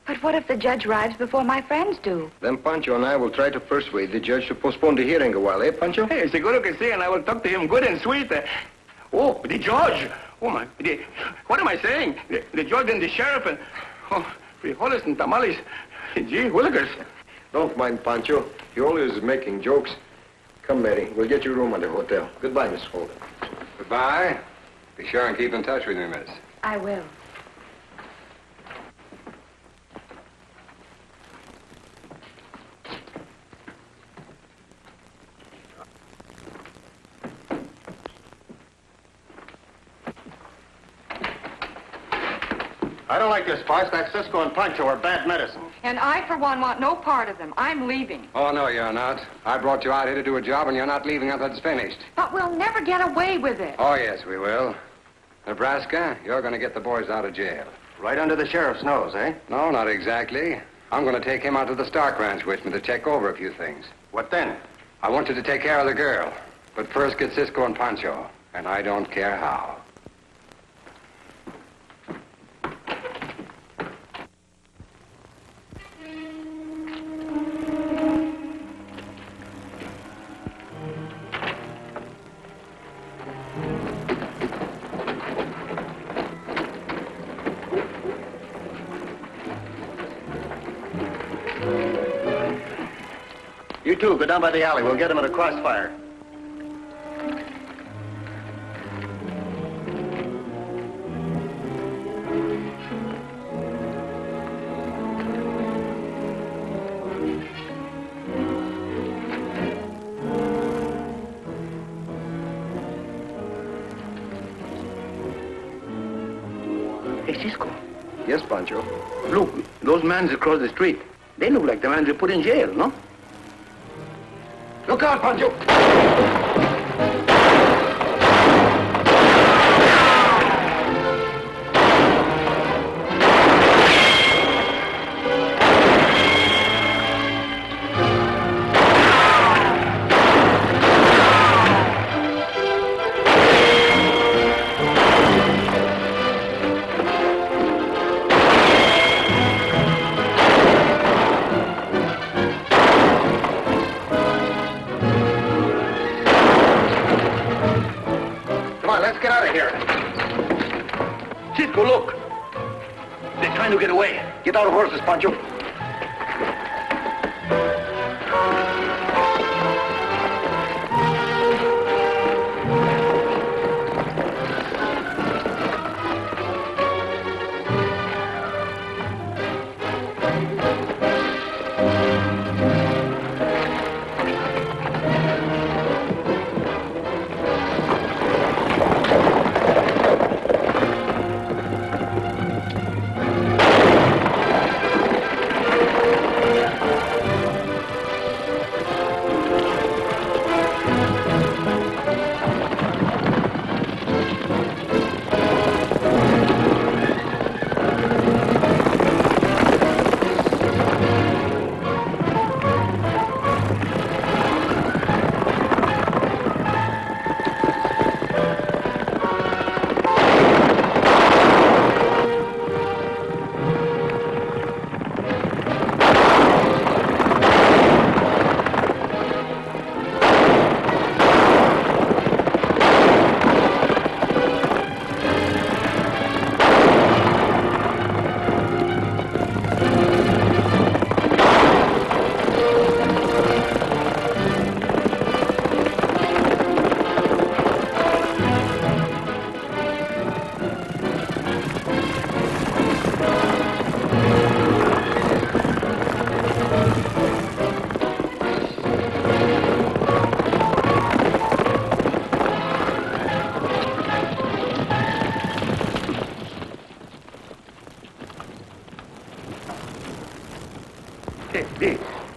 But what if the judge arrives before my friends do? Then Pancho and I will try to persuade the judge to postpone the hearing a while, eh, Pancho? Hey, seguro que sí, and I will talk to him good and sweet. Oh, the judge! Oh, my... what am I saying? The judge and the sheriff and... Oh, frijoles and tamales. Gee, willikers. Don't mind Pancho. He always is making jokes. Come, Mary. We'll get you a room at the hotel. Goodbye, Miss Holden. Goodbye. Be sure and keep in touch with me, miss. I will. I don't like this farce. That Cisco and Pancho are bad medicine. And I, for one, want no part of them. I'm leaving. Oh, no, you're not. I brought you out here to do a job, and you're not leaving until it's finished. But we'll never get away with it. Oh, yes, we will. Nebraska, you're going to get the boys out of jail. Right under the sheriff's nose, eh? No, not exactly. I'm going to take him out to the Stark Ranch with me to check over a few things. What then? I want you to take care of the girl. But first get Cisco and Pancho. And I don't care how. You two, go down by the alley. We'll get him in a crossfire. Hey, Cisco. Yes, Pancho. Look, those men across the street. They look like the men they put in jail, no? Look out, Pancho! Let's get out of here. Cisco, look. They're trying to get away. Get out of horses, Pancho.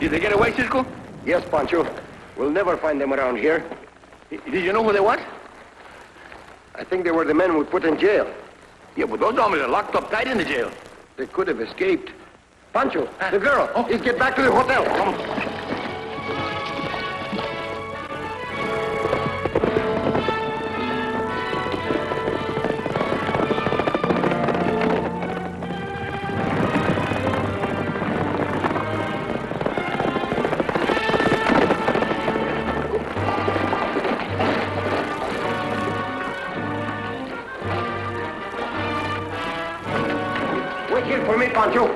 Did they get away, Cisco? Yes, Pancho. We'll never find them around here. Did you know who they was? I think they were the men we put in jail. Yeah, but those hombres are locked up tight in the jail. They could have escaped. Pancho, the girl. Let's get back to the hotel. Come. Wait here for me, Pancho.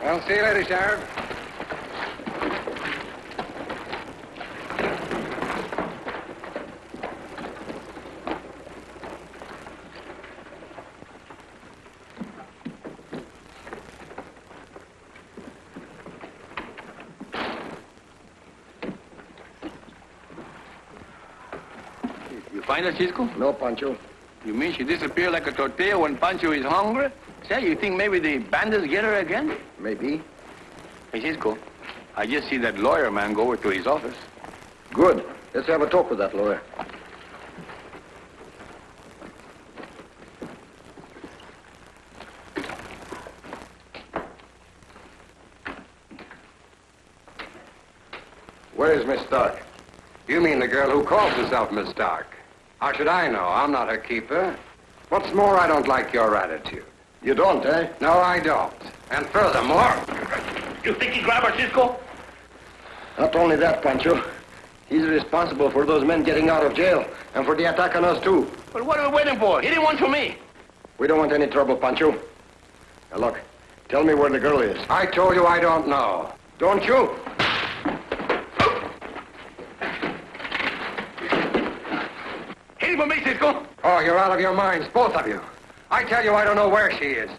Well, see you later, Sheriff. find her, Cisco? No, Pancho. You mean she disappeared like a tortilla when Pancho is hungry? Say, you think maybe the bandits get her again? Maybe. Hey, Cisco, I just see that lawyer man go over to his office. Good. Let's have a talk with that lawyer. Where is Miss Stark? You mean the girl who calls herself Miss Stark? How should I know? I'm not her keeper. What's more, I don't like your attitude. You don't, eh? No, I don't. And furthermore... You think he grabbed her, Cisco? Not only that, Pancho. He's responsible for those men getting out of jail and for the attack on us, too. But what are we waiting for? He didn't want for me. We don't want any trouble, Pancho. Now, look, tell me where the girl is. I told you I don't know. Don't you? Hit him for me, Cisco. Oh, you're out of your minds, both of you. I tell you I don't know where she is.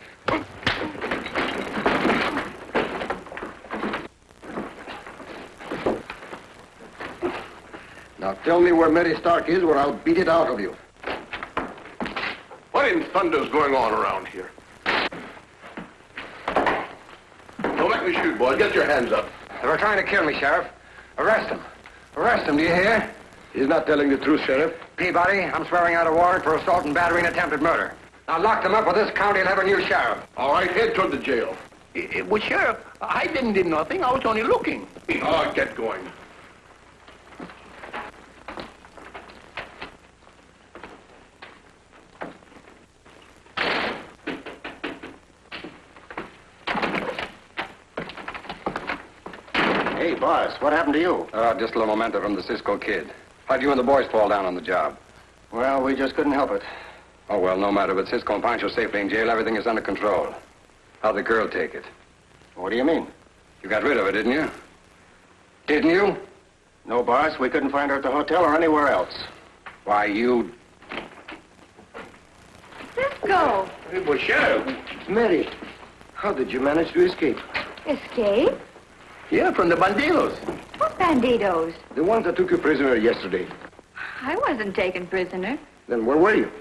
Now tell me where Mary Stark is, or I'll beat it out of you. What in thunder's going on around here? Don't make me shoot, boys. Get your hands up. They were trying to kill me, Sheriff. Arrest him. Arrest him, do you hear? He's not telling the truth, Sheriff. Peabody, I'm swearing out a warrant for assault and battery and attempted murder. Now lock them up, or this county will have a new sheriff. All right, head toward the jail. Well, Sheriff, I didn't do nothing. I was only looking. Oh, get going. Hey, boss, what happened to you? Just a little memento from the Cisco kid. How'd you and the boys fall down on the job? Well, we just couldn't help it. Oh, well, no matter. But Cisco and Pancho safely in jail, everything is under control. How'd the girl take it? What do you mean? You got rid of her, didn't you? Didn't you? No, boss. We couldn't find her at the hotel or anywhere else. Why, you... Cisco! Hey, well, Sheriff. Mary, how did you manage to escape? Escape? Yeah, from the bandidos. What bandidos? The ones that took you prisoner yesterday. I wasn't taken prisoner. Then where were you?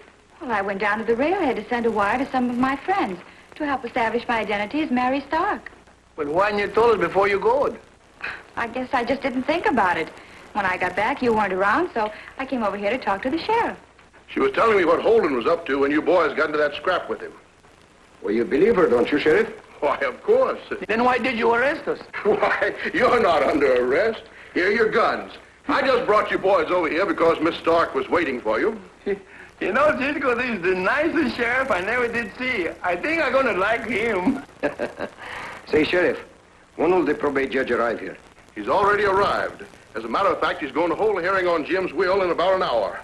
Well, I went down to the railhead to send a wire to some of my friends to help establish my identity as Mary Stark. But why didn't you told us before you go? I guess I just didn't think about it. When I got back, you weren't around, so I came over here to talk to the sheriff. She was telling me what Holden was up to when you boys got into that scrap with him. Well, you believe her, don't you, Sheriff? Why, of course. Then why did you arrest us? Why, you're not under arrest. Here are your guns. I just brought you boys over here because Miss Stark was waiting for you. You know, Cisco, this is the nicest sheriff I never did see. I think I'm going to like him. Say, Sheriff, when will the probate judge arrive here? He's already arrived. As a matter of fact, he's going to hold a hearing on Jim's will in about an hour.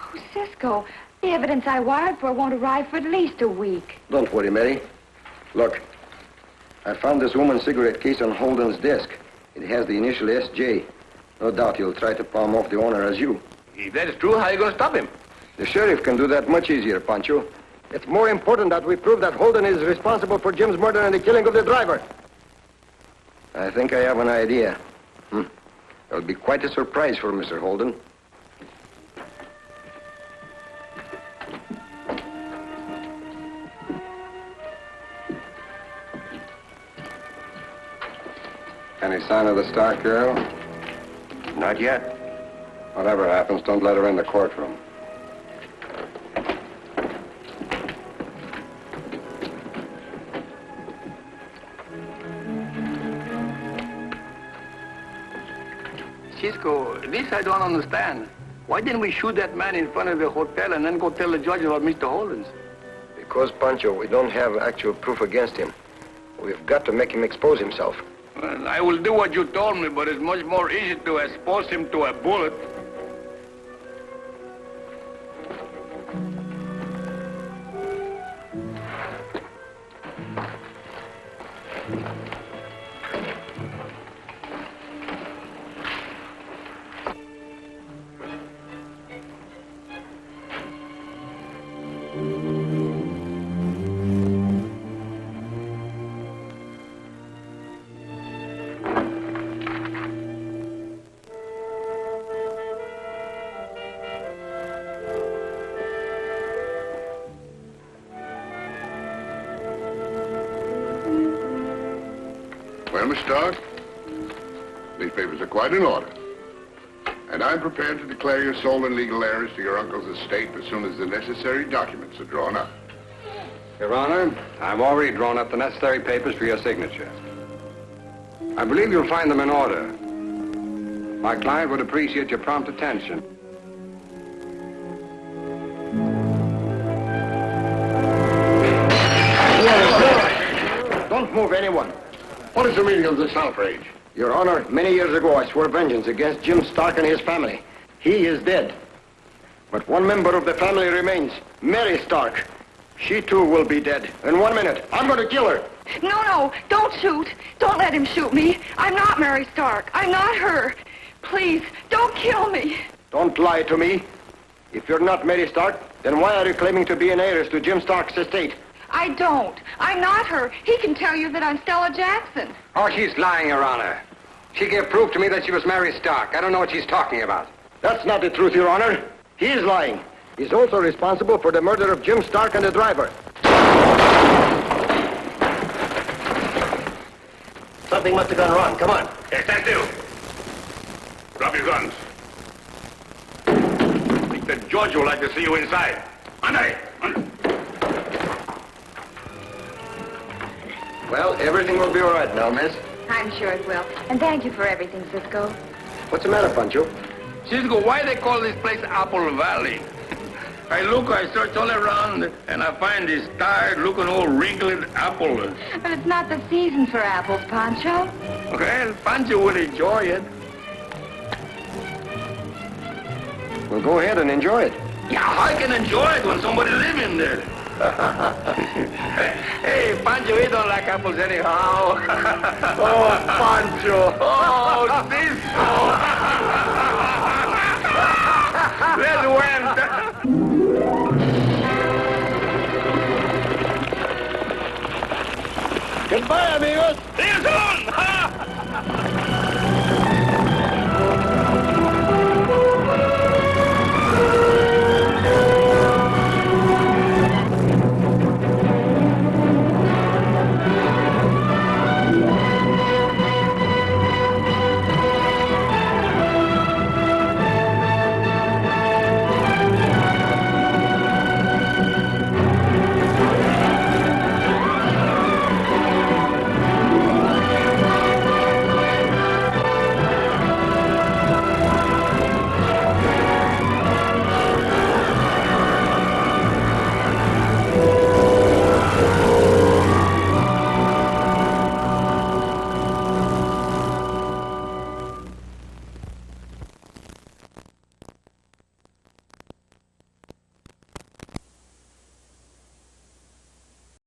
Oh, Cisco, the evidence I wired for won't arrive for at least a week. Don't worry, Mary. Look, I found this woman's cigarette case on Holden's desk. It has the initial S.J. No doubt he'll try to palm off the owner as you. If that is true, how are you going to stop him? The sheriff can do that much easier, Pancho. It's more important that we prove that Holden is responsible for Jim's murder and the killing of the driver. I think I have an idea. It'll be quite a surprise for Mr. Holden. Any sign of the Stark girl? Not yet. Whatever happens, don't let her in the courtroom. Cisco, this I don't understand. Why didn't we shoot that man in front of the hotel and then go tell the judge about Mr. Holden's? Because, Pancho, we don't have actual proof against him. We've got to make him expose himself. Well, I will do what you told me, but it's much more easy to expose him to a bullet. Well, Miss Stark, these papers are quite in order. And I'm prepared to declare your sole and legal heirs to your uncle's estate as soon as the necessary documents are drawn up. Your Honor, I've already drawn up the necessary papers for your signature. I believe you'll find them in order. My client would appreciate your prompt attention. Don't move anyone. What is the meaning of this outrage? Your Honor, many years ago I swore vengeance against Jim Stark and his family. He is dead. But one member of the family remains, Mary Stark. She too will be dead. In 1 minute, I'm going to kill her. No, don't shoot. Don't let him shoot me. I'm not Mary Stark. I'm not her. Please, don't kill me. Don't lie to me. If you're not Mary Stark, then why are you claiming to be an heiress to Jim Stark's estate? I don't. I'm not her. He can tell you that I'm Stella Jackson. Oh, she's lying, Your Honor. She gave proof to me that she was Mary Stark. I don't know what she's talking about. That's not the truth, Your Honor. He is lying. He's also responsible for the murder of Jim Stark and the driver. Something must have gone wrong. Come on. Hey, stand still. Drop your guns. I think that George would like to see you inside. Andre! Well, everything will be all right now, miss. I'm sure it will. And thank you for everything, Cisco. What's the matter, Pancho? Cisco, why they call this place Apple Valley? I search all around, and I find this tired-looking old wrinkled apple. But it's not the season for apples, Pancho. Well, Pancho would enjoy it. Well, go ahead and enjoy it. Yeah, I can enjoy it when somebody lives in there. Hey, Pancho, he don't like apples anyhow. Oh, Pancho. Oh,